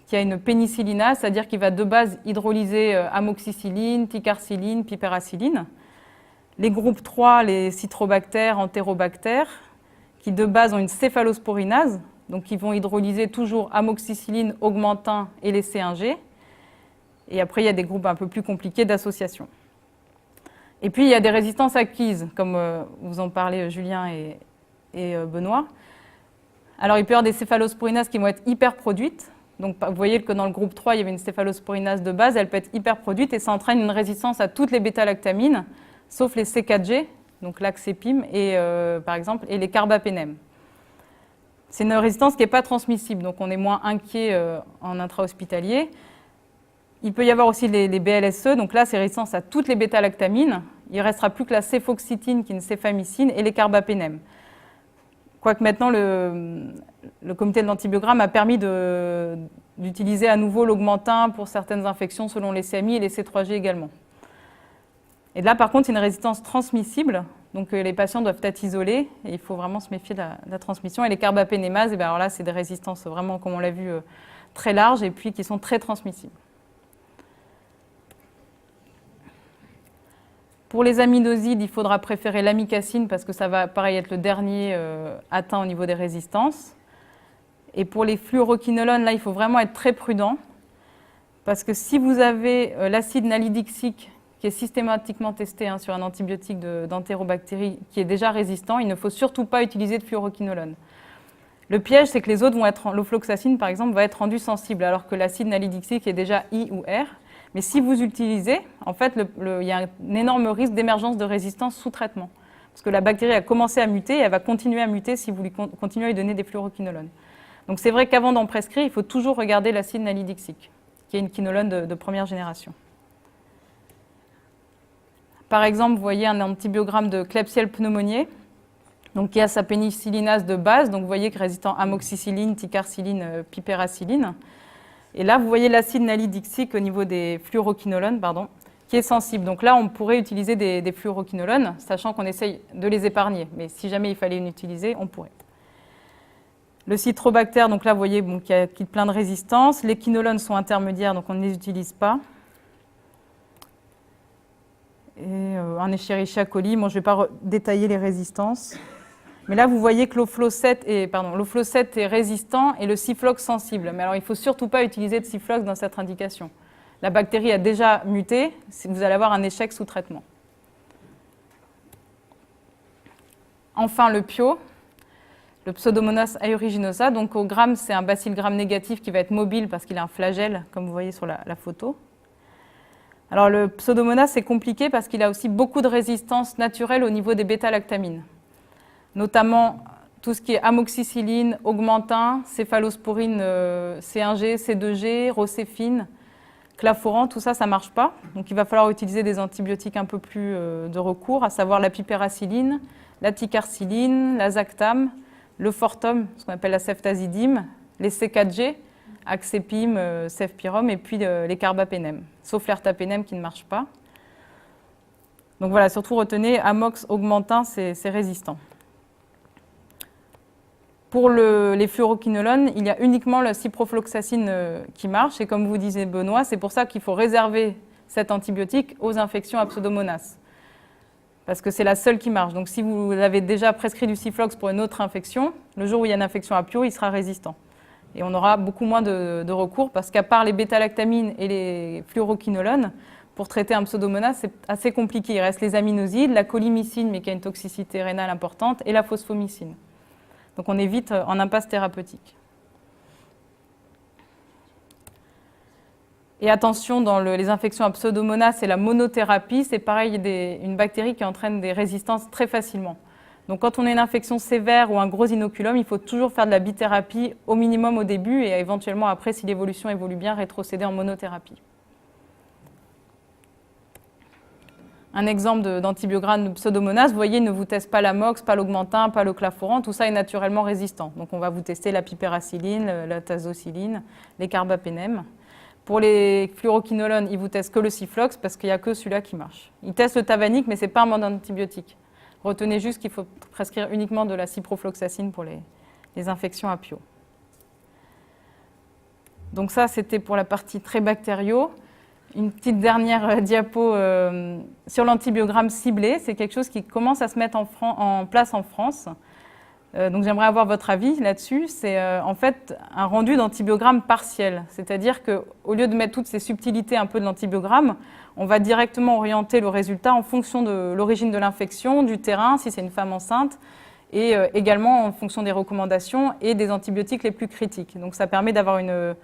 qui a une pénicillinase, c'est-à-dire qu'il va de base hydrolyser amoxicilline, ticarcilline, pipéracilline. Les groupes 3, les citrobactères, entérobactères, qui de base ont une céphalosporinase, donc qui vont hydrolyser toujours amoxicilline, augmentin et les C1G. Et après, il y a des groupes un peu plus compliqués d'association. Et puis, il y a des résistances acquises, comme vous en parlez Julien et Benoît. Alors, il peut y avoir des céphalosporinases qui vont être hyperproduites. Donc, vous voyez que dans le groupe 3, il y avait une céphalosporinase de base, elle peut être hyperproduite et ça entraîne une résistance à toutes les bêta-lactamines, sauf les C4G, donc l'axépime, par exemple, et les carbapénem. C'est une résistance qui n'est pas transmissible, donc on est moins inquiet en intra-hospitalier. Il peut y avoir aussi les BLSE, donc là, c'est résistance à toutes les bêta-lactamines. Il ne restera plus que la céfoxytine, qui est une céfamycine, et les carbapénem. Quoique maintenant, le comité de l'antibiogramme a permis d'utiliser à nouveau l'augmentin pour certaines infections selon les CMI et les C3G également. Et là, par contre, c'est une résistance transmissible, donc les patients doivent être isolés, et il faut vraiment se méfier de la transmission. Et les carbapénémases, et bien alors là, c'est des résistances vraiment, comme on l'a vu, très larges, et puis qui sont très transmissibles. Pour les aminosides, il faudra préférer l'amicacine parce que ça va, pareil, être le dernier atteint au niveau des résistances. Et pour les fluoroquinolones, là, il faut vraiment être très prudent parce que si vous avez l'acide nalidixique qui est systématiquement testé sur un antibiotique d'entérobactérie qui est déjà résistant, il ne faut surtout pas utiliser de fluoroquinolone. Le piège, c'est que les autres vont être, l'ofloxacine par exemple, va être rendu sensible alors que l'acide nalidixique est déjà I ou R. Mais si vous utilisez, en fait, il y a un énorme risque d'émergence de résistance sous traitement. Parce que la bactérie a commencé à muter et elle va continuer à muter si vous continuez à lui donner des fluoroquinolones. Donc c'est vrai qu'avant d'en prescrire, il faut toujours regarder l'acide nalidixique, qui est une quinolone de première génération. Par exemple, vous voyez un antibiogramme de Klebsiella pneumoniae, donc qui a sa pénicillinase de base, donc vous voyez que résistant amoxicilline, ticarcilline, pipéracilline. Et là, vous voyez l'acide nalidixique au niveau des fluoroquinolones, qui qui est sensible. Donc là, on pourrait utiliser des fluoroquinolones, sachant qu'on essaye de les épargner. Mais si jamais il fallait en utiliser, on pourrait. Le citrobactère, donc là, vous voyez qu'il y a plein de résistances. Les quinolones sont intermédiaires, donc on ne les utilise pas. Et un Escherichia coli, bon, je ne vais pas détailler les résistances. Mais là, vous voyez que l'Ofloset est résistant et le Ciflox sensible. Mais alors, il ne faut surtout pas utiliser de Ciflox dans cette indication. La bactérie a déjà muté, vous allez avoir un échec sous traitement. Enfin, le PIO, le Pseudomonas aeruginosa. Donc, au gramme, c'est un bacille gram négatif qui va être mobile parce qu'il a un flagelle, comme vous voyez sur la photo. Alors, le Pseudomonas, c'est compliqué parce qu'il a aussi beaucoup de résistance naturelle au niveau des bêta-lactamines, notamment tout ce qui est amoxicilline, augmentin, céphalosporine C1G, C2G, rocéphine, claforan, tout ça, ça ne marche pas. Donc, il va falloir utiliser des antibiotiques un peu plus de recours, à savoir la piperacilline, la ticarciline, la zactam, le fortum, ce qu'on appelle la ceftazidime, les C4G, axépime, cefpirom, et puis les carbapénem, sauf l'ertapenem qui ne marche pas. Donc voilà, surtout retenez, amox, augmentin, c'est résistant. Pour les fluoroquinolones, il y a uniquement la ciprofloxacine qui marche. Et comme vous disiez, Benoît, c'est pour ça qu'il faut réserver cet antibiotique aux infections à Pseudomonas. Parce que c'est la seule qui marche. Donc si vous avez déjà prescrit du Ciflox pour une autre infection, le jour où il y a une infection à Pio, il sera résistant. Et on aura beaucoup moins de recours parce qu'à part les bêta-lactamines et les fluoroquinolones, pour traiter un Pseudomonas, c'est assez compliqué. Il reste les aminosides, la colimycine, mais qui a une toxicité rénale importante, et la phosphomycine. Donc on est vite en impasse thérapeutique. Et attention, dans les infections à Pseudomonas et la monothérapie, c'est pareil, une bactérie qui entraîne des résistances très facilement. Donc quand on a une infection sévère ou un gros inoculum, il faut toujours faire de la bithérapie au minimum au début et éventuellement après, si l'évolution évolue bien, rétrocéder en monothérapie. Un exemple d'antibiogramme de Pseudomonas, vous voyez, il ne vous teste pas l'amox, pas l'augmentin, pas le claforan, tout ça est naturellement résistant. Donc on va vous tester la piperacilline, la tazocilline, les carbapénem. Pour les fluoroquinolones, ils vous testent que le Ciflox parce qu'il n'y a que celui-là qui marche. Ils testent le Tavanic, mais ce n'est pas un mode antibiotique. Retenez juste qu'il faut prescrire uniquement de la ciprofloxacine pour les infections à Pio. Donc ça, c'était pour la partie très bactériaux. Une petite dernière diapo sur l'antibiogramme ciblé. C'est quelque chose qui commence à se mettre en place en France. Donc j'aimerais avoir votre avis là-dessus. C'est en fait un rendu d'antibiogramme partiel. C'est-à-dire qu'au lieu de mettre toutes ces subtilités un peu de l'antibiogramme, on va directement orienter le résultat en fonction de l'origine de l'infection, du terrain, si c'est une femme enceinte, et également en fonction des recommandations et des antibiotiques les plus critiques. Donc ça permet d'avoir une...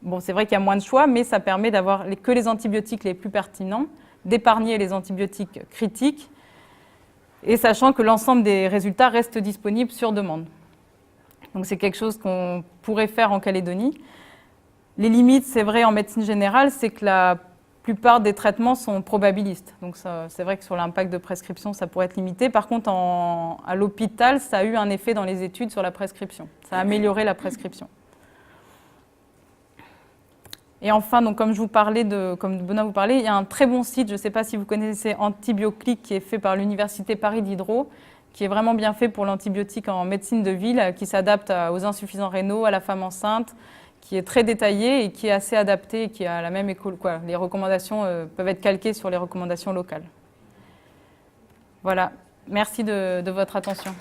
Bon, c'est vrai qu'il y a moins de choix, mais ça permet d'avoir que les antibiotiques les plus pertinents, d'épargner les antibiotiques critiques, et sachant que l'ensemble des résultats restent disponibles sur demande. Donc c'est quelque chose qu'on pourrait faire en Calédonie. Les limites, c'est vrai en médecine générale, c'est que la plupart des traitements sont probabilistes. Donc c'est vrai que sur l'impact de prescription, ça pourrait être limité. Par contre, à l'hôpital, ça a eu un effet dans les études sur la prescription. Ça a amélioré la prescription. Et enfin, donc, comme Benoît vous parlait, il y a un très bon site, je ne sais pas si vous connaissez Antibioclic, qui est fait par l'Université Paris Diderot, qui est vraiment bien fait pour l'antibiotique en médecine de ville, qui s'adapte aux insuffisants rénaux, à la femme enceinte, qui est très détaillé et qui est assez adapté, et qui a la même école. Les recommandations peuvent être calquées sur les recommandations locales. Voilà, merci de votre attention.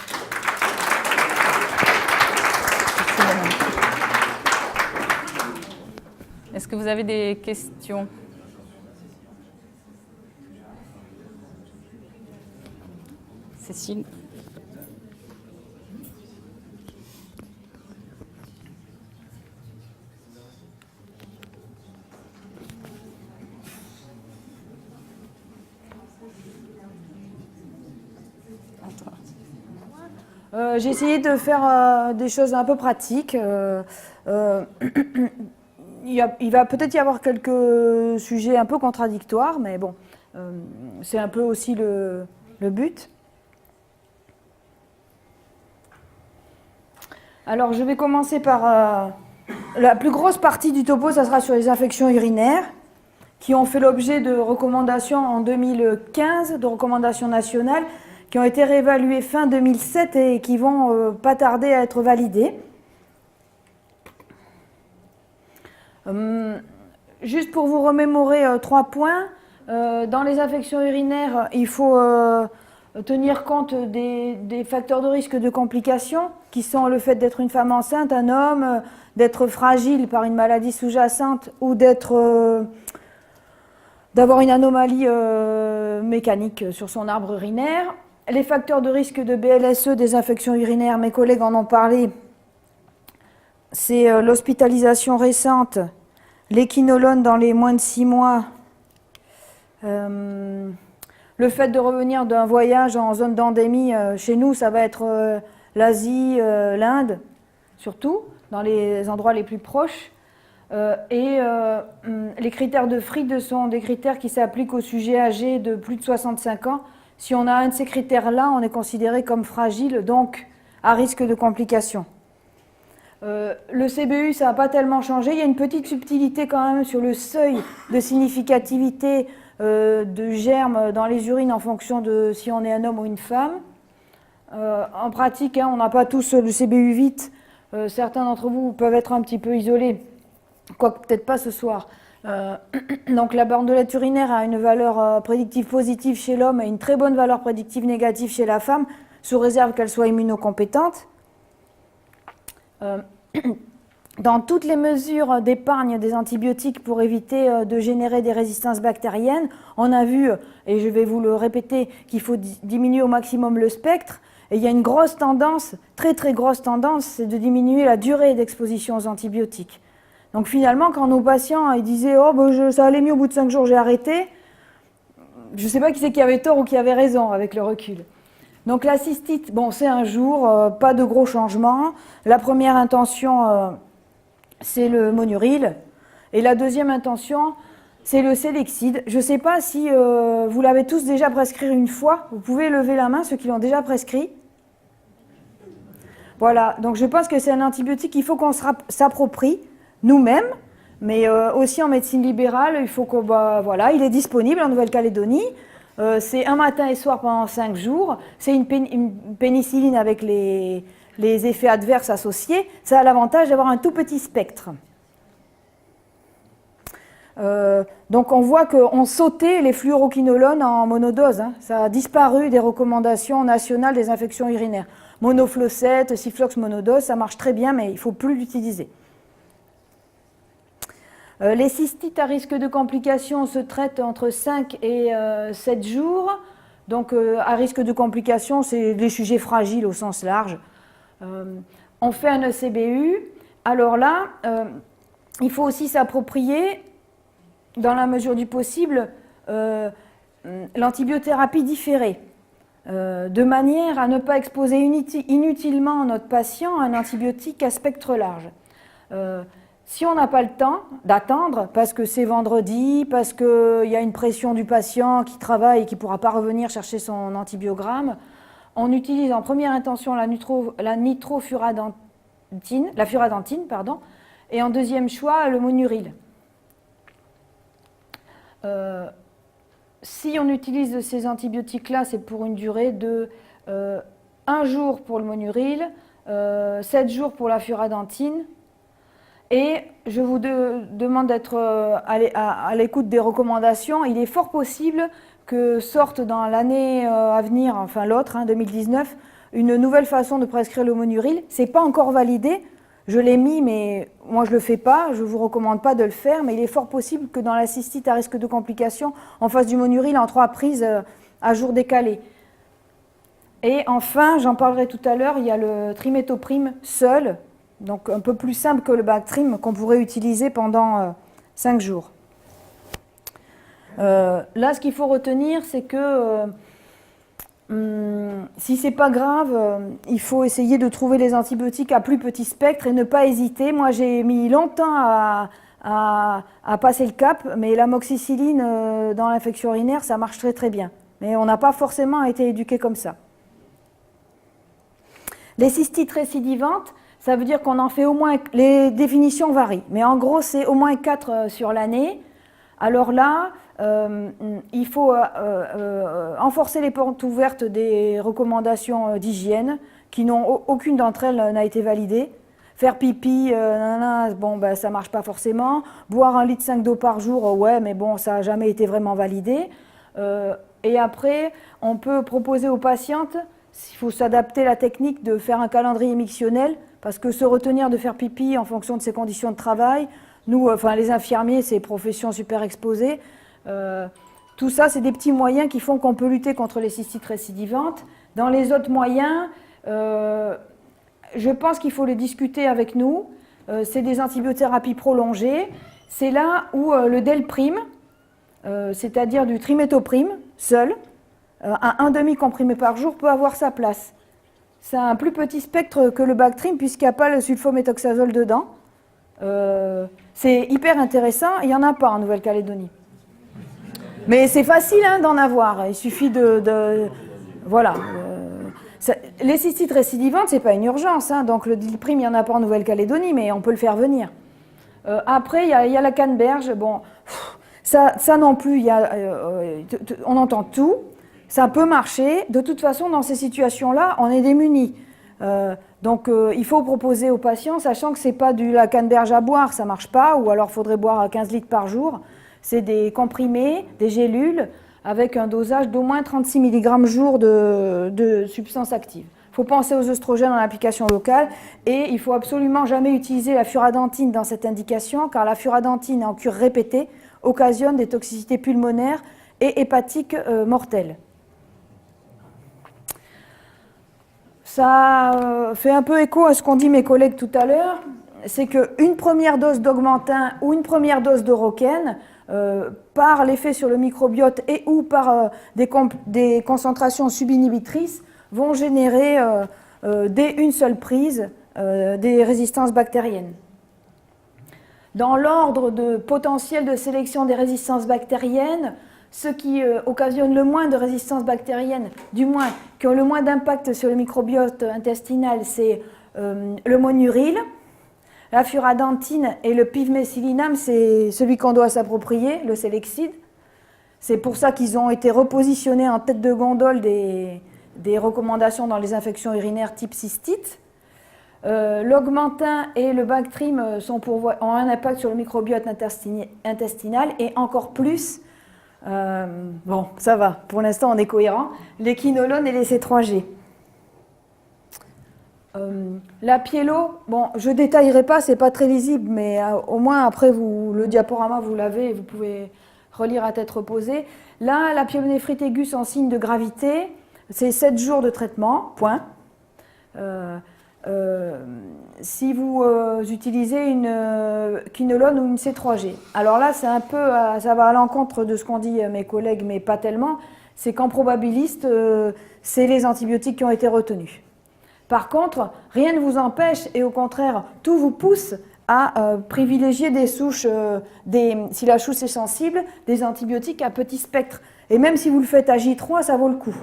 Est-ce que vous avez des questions? Cécile? J'ai essayé de faire des choses un peu pratiques. Il va peut-être y avoir quelques sujets un peu contradictoires, mais bon, c'est un peu aussi le but. Alors, je vais commencer par la plus grosse partie du topo, ça sera sur les infections urinaires. qui ont fait l'objet de recommandations en 2015, de recommandations nationales, qui ont été réévaluées fin 2007 et qui vont pas tarder à être validées. Juste pour vous remémorer 3 points, dans les infections urinaires, il faut tenir compte des facteurs de risque de complications, qui sont le fait d'être une femme enceinte, un homme, d'être fragile par une maladie sous-jacente ou d'avoir une anomalie mécanique sur son arbre urinaire. Les facteurs de risque de BLSE, des infections urinaires, mes collègues en ont parlé, c'est l'hospitalisation récente, l'équinolone dans les moins de 6 mois, le fait de revenir d'un voyage en zone d'endémie, chez nous, ça va être l'Asie, l'Inde, surtout, dans les endroits les plus proches. Les critères de Fried sont des critères qui s'appliquent aux sujets âgés de plus de 65 ans. Si on a un de ces critères-là, on est considéré comme fragile, donc à risque de complications. Le CBU, ça n'a pas tellement changé. Il y a une petite subtilité quand même sur le seuil de significativité de germes dans les urines en fonction de si on est un homme ou une femme. En pratique, on n'a pas tous le CBU vite. Certains d'entre vous peuvent être un petit peu isolés, quoique peut-être pas ce soir. Donc la bandelette urinaire a une valeur prédictive positive chez l'homme et une très bonne valeur prédictive négative chez la femme, sous réserve qu'elle soit immunocompétente. Dans toutes les mesures d'épargne des antibiotiques pour éviter de générer des résistances bactériennes, on a vu, et je vais vous le répéter, qu'il faut diminuer au maximum le spectre. Et il y a une grosse tendance, très très grosse tendance, c'est de diminuer la durée d'exposition aux antibiotiques. Donc finalement, quand nos patients ils disaient « Oh, ben ça allait mieux au bout de 5 jours, j'ai arrêté », je ne sais pas qui c'est qui avait tort ou qui avait raison avec le recul. Donc la cystite, bon, c'est un jour, pas de gros changements. La première intention, c'est le monuril. Et la deuxième intention, c'est le Célexide. Je ne sais pas si vous l'avez tous déjà prescrit une fois. Vous pouvez lever la main, ceux qui l'ont déjà prescrit. Voilà, donc je pense que c'est un antibiotique qu'il faut qu'on s'approprie nous-mêmes, mais aussi en médecine libérale, il faut qu'on... voilà, il est disponible en Nouvelle-Calédonie. C'est un matin et soir pendant 5 jours. C'est une pénicilline avec les effets adverses associés. Ça a l'avantage d'avoir un tout petit spectre. Donc on voit qu'on sautait les fluoroquinolones en monodose. Ça a disparu des recommandations nationales des infections urinaires. Monoflocette, Ciflox monodose, ça marche très bien, mais il ne faut plus l'utiliser. Les cystites à risque de complications se traitent entre 5 et 7 jours. Donc à risque de complications, c'est les sujets fragiles au sens large. On fait un ECBU. Alors là, il faut aussi s'approprier, dans la mesure du possible, l'antibiothérapie différée, de manière à ne pas exposer inutilement notre patient à un antibiotique à spectre large. Si on n'a pas le temps d'attendre, parce que c'est vendredi, parce qu'il y a une pression du patient qui travaille et qui ne pourra pas revenir chercher son antibiogramme, on utilise en première intention la furadentine, et en deuxième choix le monuril. Si on utilise ces antibiotiques-là, c'est pour une durée de 1 jour pour le monuril, 7 jours pour la furadentine. Et je vous demande d'être à l'écoute des recommandations. Il est fort possible que sorte dans l'année à venir, enfin l'autre, 2019, une nouvelle façon de prescrire le monuril. Ce n'est pas encore validé, je l'ai mis, mais moi je ne le fais pas, je ne vous recommande pas de le faire, mais il est fort possible que dans la cystite à risque de complications, on fasse du monuril en 3 prises à jour décalé. Et enfin, j'en parlerai tout à l'heure, il y a le trimétoprime seul, donc un peu plus simple que le Bactrim qu'on pourrait utiliser pendant 5 jours. Là, ce qu'il faut retenir, c'est que si c'est pas grave, il faut essayer de trouver les antibiotiques à plus petit spectre et ne pas hésiter. Moi, j'ai mis longtemps à passer le cap, mais l'amoxicilline dans l'infection urinaire, ça marche très très bien. Mais on n'a pas forcément été éduqué comme ça. Les cystites récidivantes, ça veut dire qu'on en fait au moins, les définitions varient, mais en gros c'est au moins 4 sur l'année. alors là, il faut renforcer les portes ouvertes des recommandations d'hygiène, qui n'ont aucune d'entre elles n'a été validée. Faire pipi, bon, ben, ça ne marche pas forcément. Boire 1,5 litre d'eau par jour, ouais, mais bon, ça n'a jamais été vraiment validé. Et après, on peut proposer aux patientes, il faut s'adapter à la technique de faire un calendrier mictionnel, parce que se retenir de faire pipi en fonction de ses conditions de travail, nous, enfin les infirmiers, c'est professions super exposées. Tout ça, c'est des petits moyens qui font qu'on peut lutter contre les cystites récidivantes. Dans les autres moyens, je pense qu'il faut les discuter avec nous. C'est des antibiothérapies prolongées. C'est là où le Delprime, c'est-à-dire du trimétoprime, seul, à 1,5 comprimé par jour, peut avoir sa place. C'est un plus petit spectre que le Bactrim, puisqu'il n'y a pas le sulfométhoxazole dedans. C'est hyper intéressant, il n'y en a pas en Nouvelle-Calédonie. Mais c'est facile hein, d'en avoir, il suffit voilà. Les cystites récidivantes, ce n'est pas une urgence, hein, donc le Delprime, il n'y en a pas en Nouvelle-Calédonie, mais on peut le faire venir. Après, il y a la canneberge, bon, ça non plus, on entend tout, ça peut marcher. De toute façon, dans ces situations-là, on est démunis. Donc, il faut proposer aux patients, sachant que ce n'est pas la canneberge à boire, ça ne marche pas, ou alors il faudrait boire 15 litres par jour. C'est des comprimés, des gélules, avec un dosage d'au moins 36 mg jour de substance active. Il faut penser aux œstrogènes en application locale et il ne faut absolument jamais utiliser la furadentine dans cette indication, car la furadentine en cure répétée occasionne des toxicités pulmonaires et hépatiques mortelles. Ça fait un peu écho à ce qu'ont dit mes collègues tout à l'heure, c'est qu'une première dose d'augmentin ou une première dose de rocaine, par l'effet sur le microbiote et ou par des concentrations subinhibitrices, vont générer dès une seule prise des résistances bactériennes. Dans l'ordre de potentiel de sélection des résistances bactériennes, ce qui occasionne le moins de résistance bactérienne, du moins qui ont le moins d'impact sur le microbiote intestinal, c'est le monuril, la furadentine et le pivméthylinam, c'est celui qu'on doit s'approprier, le Selexid. C'est pour ça qu'ils ont été repositionnés en tête de gondole des recommandations dans les infections urinaires type cystite. L'augmentin et le Bactrim ont un impact sur le microbiote intestinal et encore plus, bon, ça va, pour l'instant on est cohérent, les quinolones et les C3G. La piélo, bon, je ne détaillerai pas, ce n'est pas très lisible, mais au moins après, le diaporama, vous l'avez, vous pouvez relire à tête reposée. Là, la pyélonéphrite aiguë sans signe de gravité, c'est 7 jours de traitement, point. Si vous utilisez une quinolone ou une C3G. Alors là, c'est un peu, ça va à l'encontre de ce qu'ont dit mes collègues, mais pas tellement, c'est qu'en probabiliste, c'est les antibiotiques qui ont été retenus. Par contre, rien ne vous empêche, et au contraire, tout vous pousse à privilégier des souches, si la souche est sensible, des antibiotiques à petit spectre. Et même si vous le faites à J3, ça vaut le coup.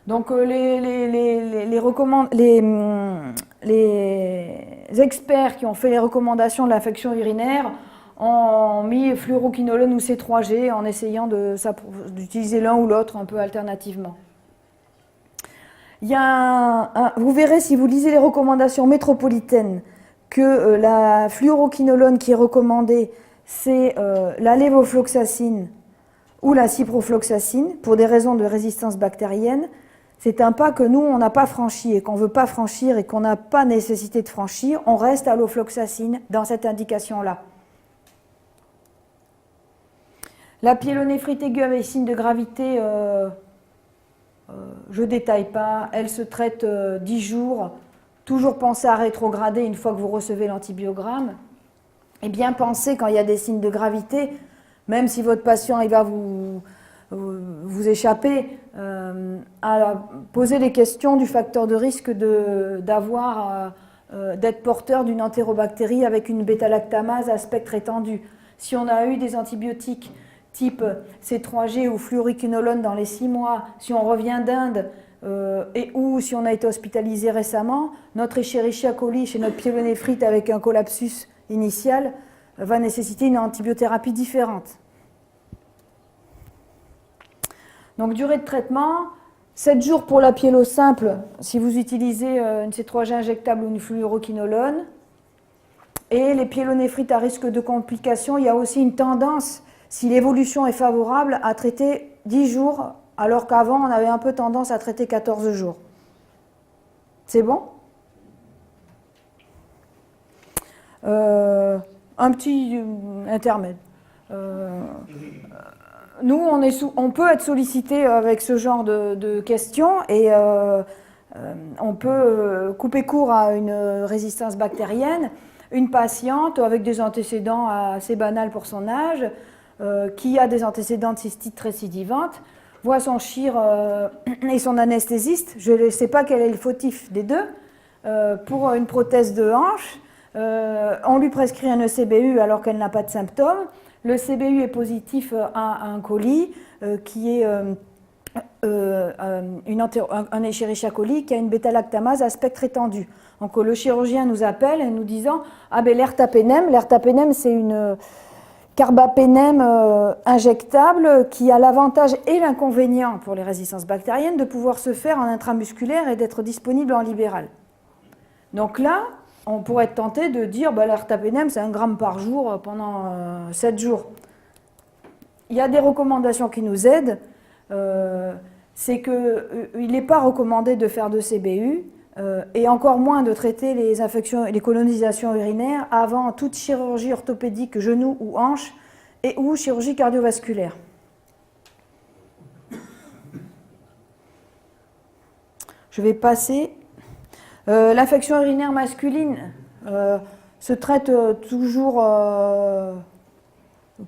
Donc les experts qui ont fait les recommandations de l'infection urinaire ont mis fluoroquinolone ou C3G en essayant d'utiliser l'un ou l'autre un peu alternativement. Vous verrez si vous lisez les recommandations métropolitaines que la fluoroquinolone qui est recommandée, c'est la lévofloxacine ou la ciprofloxacine pour des raisons de résistance bactérienne. C'est un pas que nous, on n'a pas franchi et qu'on ne veut pas franchir et qu'on n'a pas nécessité de franchir. On reste à l'ofloxacine dans cette indication-là. La pyélonéphrite aiguë avec signe de gravité, je ne détaille pas. Elle se traite 10 jours. Toujours penser à rétrograder une fois que vous recevez l'antibiogramme. Et bien penser quand il y a des signes de gravité, même si votre patient il va vous échapper, à poser les questions du facteur de risque d'être porteur d'une entérobactérie avec une bêta-lactamase à spectre étendu. Si on a eu des antibiotiques type C3G ou fluoroquinolone dans les 6 mois, si on revient d'Inde et ou si on a été hospitalisé récemment, notre Escherichia coli chez notre pyélonéphrite avec un collapsus initial va nécessiter une antibiothérapie différente. Donc durée de traitement, 7 jours pour la pyélo simple si vous utilisez une C3G injectable ou une fluoroquinolone. Et les pyélonéphrites à risque de complications, il y a aussi une tendance, si l'évolution est favorable, à traiter 10 jours, alors qu'avant on avait un peu tendance à traiter 14 jours. C'est bon? Un petit intermède. Nous, on peut être sollicité avec ce genre de questions et on peut couper court à une résistance bactérienne. Une patiente avec des antécédents assez banals pour son âge, qui a des antécédents de cystite récidivante, voit son chir et son anesthésiste, je ne sais pas quel est le fautif des deux, pour une prothèse de hanche. On lui prescrit un ECBU alors qu'elle n'a pas de symptômes. Le CBU est positif à un coli qui est un Escherichia coli qui a une bêta-lactamase à spectre étendu. Donc le chirurgien nous appelle en nous disant « Ah ben l'ertapenem c'est une carbapénème injectable qui a l'avantage et l'inconvénient pour les résistances bactériennes de pouvoir se faire en intramusculaire et d'être disponible en libéral. » Donc là, on pourrait être tenté de dire bah, l'ertapenem c'est 1 gramme par jour pendant 7 jours. Il y a des recommandations qui nous aident. C'est qu'il n'est pas recommandé de faire de CBU et encore moins de traiter les infections et les colonisations urinaires avant toute chirurgie orthopédique, genou ou hanche et ou chirurgie cardiovasculaire. Je vais passer. L'infection urinaire masculine se traite toujours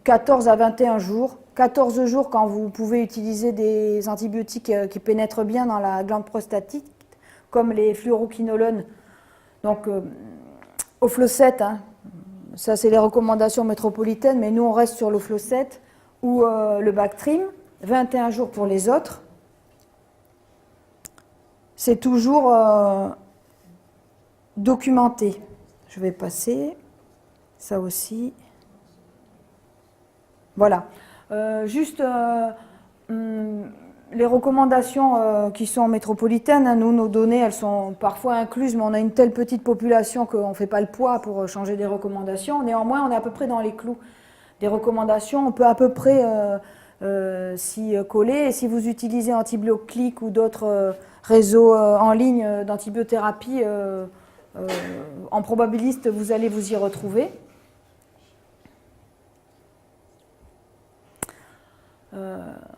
14 à 21 jours. 14 jours quand vous pouvez utiliser des antibiotiques qui pénètrent bien dans la glande prostatique, comme les fluoroquinolones. Donc, Oflocet, hein, ça c'est les recommandations métropolitaines, mais nous on reste sur l'Oflocet ou le Bactrim, 21 jours pour les autres. C'est toujours documenté. Je vais passer, ça aussi. Voilà. Juste les recommandations qui sont métropolitaines, hein, nous, nos données, elles sont parfois incluses, mais on a une telle petite population qu'on ne fait pas le poids pour changer des recommandations. Néanmoins, on est à peu près dans les clous des recommandations. On peut à peu près s'y coller. Et si vous utilisez Antibioclic ou d'autres réseaux en ligne d'antibiothérapie, en probabiliste, vous allez vous y retrouver.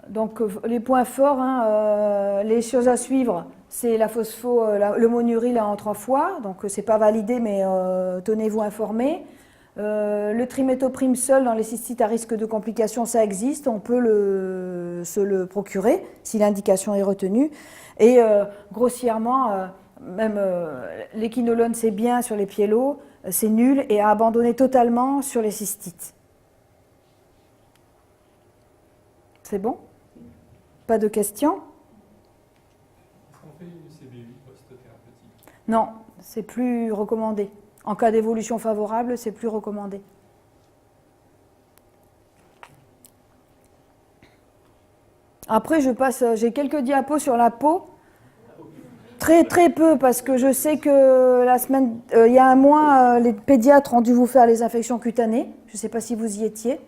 Donc les points forts, hein, les choses à suivre, c'est la le monuryl en 3 fois, donc c'est pas validé, mais tenez-vous informés. Le trimétoprime seul dans les cystites à risque de complications, ça existe, on peut se le procurer si l'indication est retenue. Et grossièrement, même l'équinolone c'est bien sur les pyélos, c'est nul et à abandonner totalement sur les cystites. C'est bon? Pas de questions? Est-ce qu'on fait une CBU post-thérapeutique? Non, c'est plus recommandé. En cas d'évolution favorable, c'est plus recommandé. Après, j'ai quelques diapos sur la peau. Très très peu, parce que je sais que il y a un mois, les pédiatres ont dû vous faire les infections cutanées. Je ne sais pas si vous y étiez.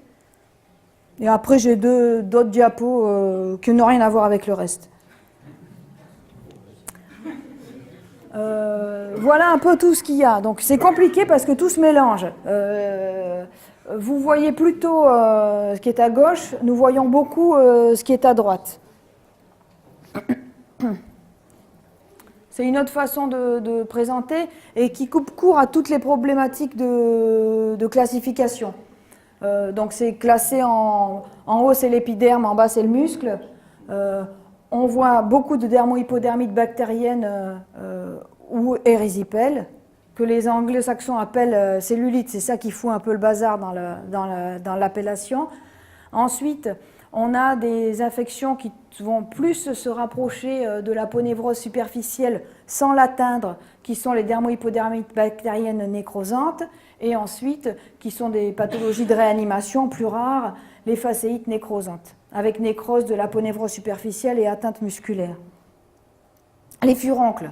Et après, j'ai d'autres diapos qui n'ont rien à voir avec le reste. Voilà un peu tout ce qu'il y a. Donc c'est compliqué parce que tout se mélange. Vous voyez plutôt ce qui est à gauche, nous voyons beaucoup ce qui est à droite. C'est une autre façon de présenter et qui coupe court à toutes les problématiques de classification. Donc c'est classé en haut c'est l'épiderme, en bas c'est le muscle. On voit beaucoup de dermohypodermite bactérienne ou érysipèle, que les anglo-saxons appellent cellulite, c'est ça qui fout un peu le bazar dans l'appellation. Ensuite, on a des infections qui vont plus se rapprocher de la ponévrose superficielle sans l'atteindre, qui sont les dermohypodermites bactériennes nécrosantes, et ensuite qui sont des pathologies de réanimation plus rares, les facéites nécrosantes, avec nécrose de la ponévrose superficielle et atteinte musculaire. Les furoncles.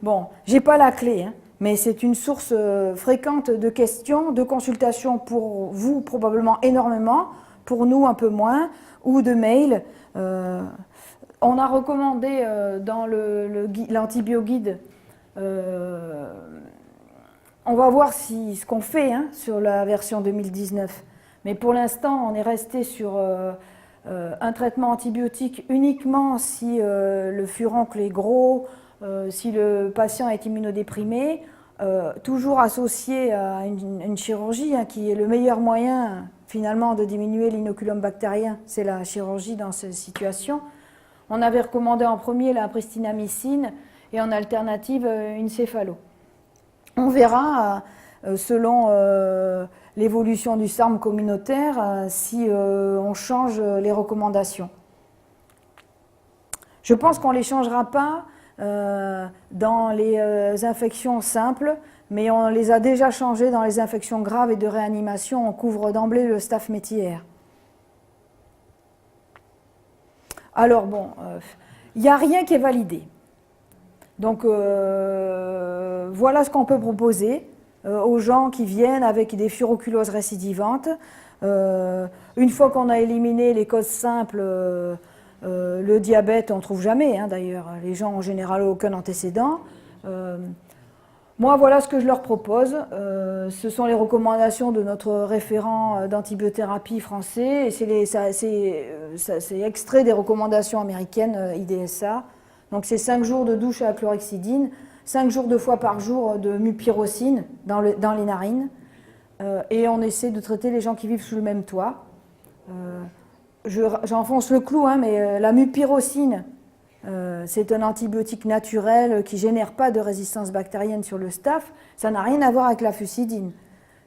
Bon, j'ai pas la clé, hein, mais c'est une source fréquente de questions, de consultations pour vous probablement énormément, pour nous un peu moins, ou de mails. On a recommandé dans l'antibioguide, on va voir ce qu'on fait sur la version 2019, mais pour l'instant on est resté sur un traitement antibiotique uniquement si le furoncle est gros, si le patient est immunodéprimé, toujours associé à une chirurgie qui est le meilleur moyen finalement de diminuer l'inoculum bactérien, c'est la chirurgie dans ces situations. On avait recommandé en premier la pristinamycine et en alternative une céphalo. On verra, selon l'évolution du SARM communautaire, si on change les recommandations. Je pense qu'on ne les changera pas dans les infections simples, mais on les a déjà changées dans les infections graves et de réanimation. On couvre d'emblée le staff métier. Alors bon, il n'y a rien qui est validé. Donc voilà ce qu'on peut proposer aux gens qui viennent avec des furoculoses récidivantes. Une fois qu'on a éliminé les causes simples, le diabète, on ne trouve jamais d'ailleurs. Les gens en général n'ont aucun antécédent. Moi, voilà ce que je leur propose. Ce sont les recommandations de notre référent d'antibiothérapie français. Et c'est extrait des recommandations américaines IDSA. Donc c'est 5 jours de douche à la chlorhexidine, 5 jours 2 fois par jour de mupirocine dans les narines. Et on essaie de traiter les gens qui vivent sous le même toit. J'enfonce le clou, mais la mupirocine, c'est un antibiotique naturel qui ne génère pas de résistance bactérienne sur le staph. Ça n'a rien à voir avec la fusidine,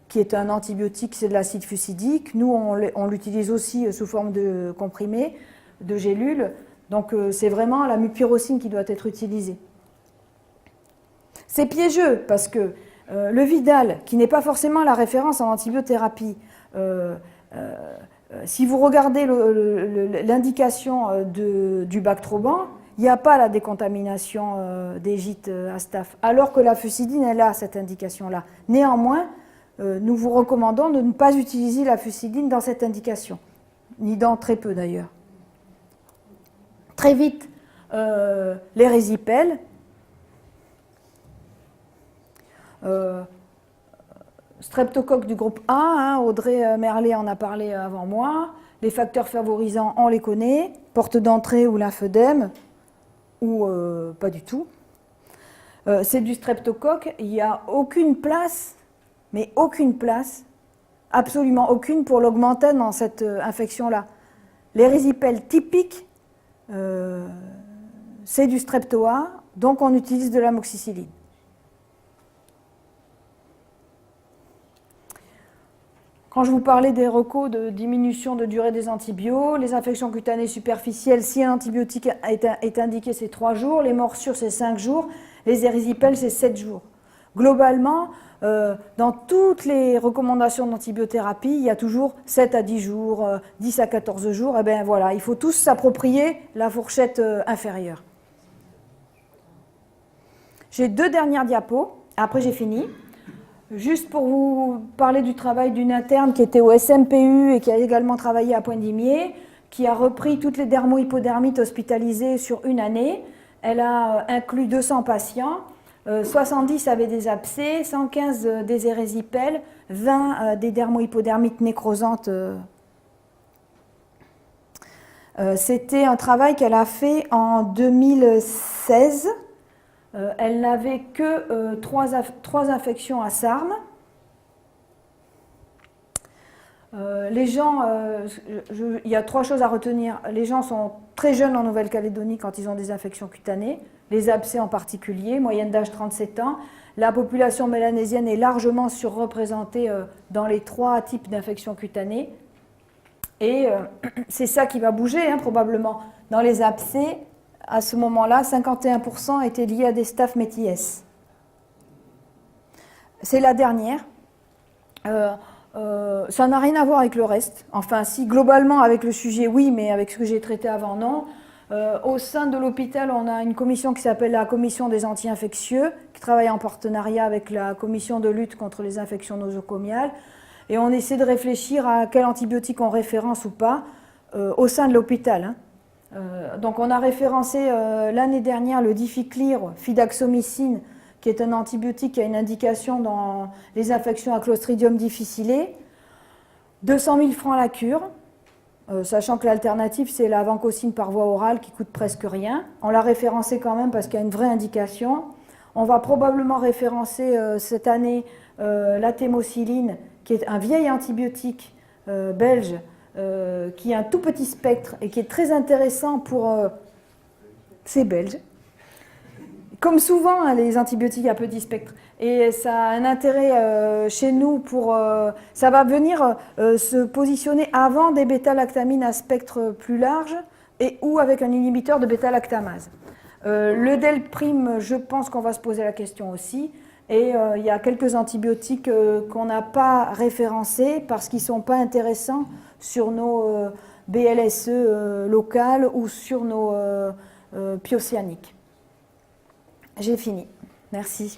qui est un antibiotique, c'est de l'acide fusidique. Nous, on l'utilise aussi sous forme de comprimé, de gélules. Donc c'est vraiment la mupirocine qui doit être utilisée. C'est piégeux parce que le Vidal, qui n'est pas forcément la référence en antibiothérapie, si vous regardez l'indication du Bactroban, il n'y a pas la décontamination des gîtes à staph, alors que la fusidine, elle a cette indication-là. Néanmoins, nous vous recommandons de ne pas utiliser la fusidine dans cette indication, ni dans très peu d'ailleurs. Très vite, les résipelles. Streptocoque du groupe A, Audrey Merlet en a parlé avant moi. Les facteurs favorisants, on les connaît. Porte d'entrée ou lymphœdème, ou pas du tout. C'est du streptocoque. Il n'y a aucune place, mais aucune place, absolument aucune, pour l'augmenter dans cette infection-là. Les résipelles typiques, c'est du streptoa, donc on utilise de l'amoxicilline. Quand je vous parlais des recos de diminution de durée des antibiotiques, les infections cutanées superficielles, si un antibiotique est indiqué, c'est 3 jours, les morsures, c'est 5 jours, les érysipèles, c'est 7 jours. Globalement, dans toutes les recommandations d'antibiothérapie, il y a toujours 7 à 10 jours, 10 à 14 jours. Et bien voilà, il faut tous s'approprier la fourchette inférieure. J'ai 2 dernières diapos, après j'ai fini. Juste pour vous parler du travail d'une interne qui était au SMPU et qui a également travaillé à Pointe-d'Imier, qui a repris toutes les dermohypodermites hospitalisées sur une année. Elle a inclus 200 patients, 70 avaient des abcès, 115 des érysipèles, 20 des dermohypodermites nécrosantes. C'était un travail qu'elle a fait en 2016. Elle n'avait que 3 infections à SARM. Les gens, il y a 3 choses à retenir. Les gens sont très jeunes en Nouvelle-Calédonie quand ils ont des infections cutanées, les abcès en particulier, moyenne d'âge 37 ans. La population mélanésienne est largement surreprésentée dans les 3 types d'infections cutanées. Et c'est ça qui va bouger, hein, probablement. Dans les abcès, à ce moment-là, 51% étaient liés à des staphes méties. C'est la dernière. Ça n'a rien à voir avec le reste. Enfin, si, globalement, avec le sujet, oui, mais avec ce que j'ai traité avant, non. Au sein de l'hôpital, on a une commission qui s'appelle la commission des anti-infectieux, qui travaille en partenariat avec la commission de lutte contre les infections nosocomiales. Et on essaie de réfléchir à quel antibiotique on référence ou pas au sein de l'hôpital. Hein. Donc on a référencé l'année dernière le dificlyr, fidaxomicine, qui est un antibiotique qui a une indication dans les infections à Clostridium difficile. 200 000 francs la cure, sachant que l'alternative c'est la vancomycine par voie orale qui coûte presque rien. On l'a référencé quand même parce qu'il y a une vraie indication. On va probablement référencer cette année la thémocyline, qui est un vieil antibiotique belge, qui a un tout petit spectre et qui est très intéressant pour ces Belges. Comme souvent, hein, les antibiotiques à petit spectre. Et ça a un intérêt chez nous pour... ça va venir se positionner avant des bêta-lactamines à spectre plus large et ou avec un inhibiteur de bêta-lactamase. Le DEL', je pense qu'on va se poser la question aussi. Et il y a quelques antibiotiques qu'on n'a pas référencés parce qu'ils ne sont pas intéressants sur nos BLSE locales ou sur nos piocyaniques. J'ai fini. Merci.